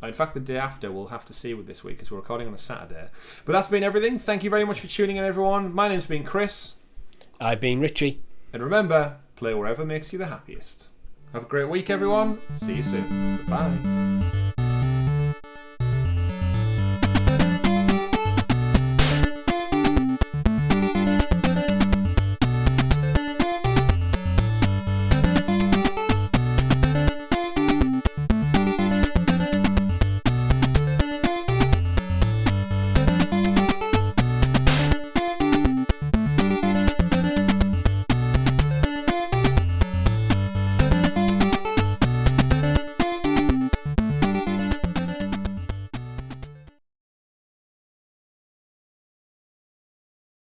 In fact, the day after, we'll have to see with this week because we're recording on a Saturday. But that's been everything. Thank you very much for tuning in, everyone. My name's been Chris. I've been Richie. And remember, play wherever makes you the happiest. Have a great week, everyone. See you soon. Bye.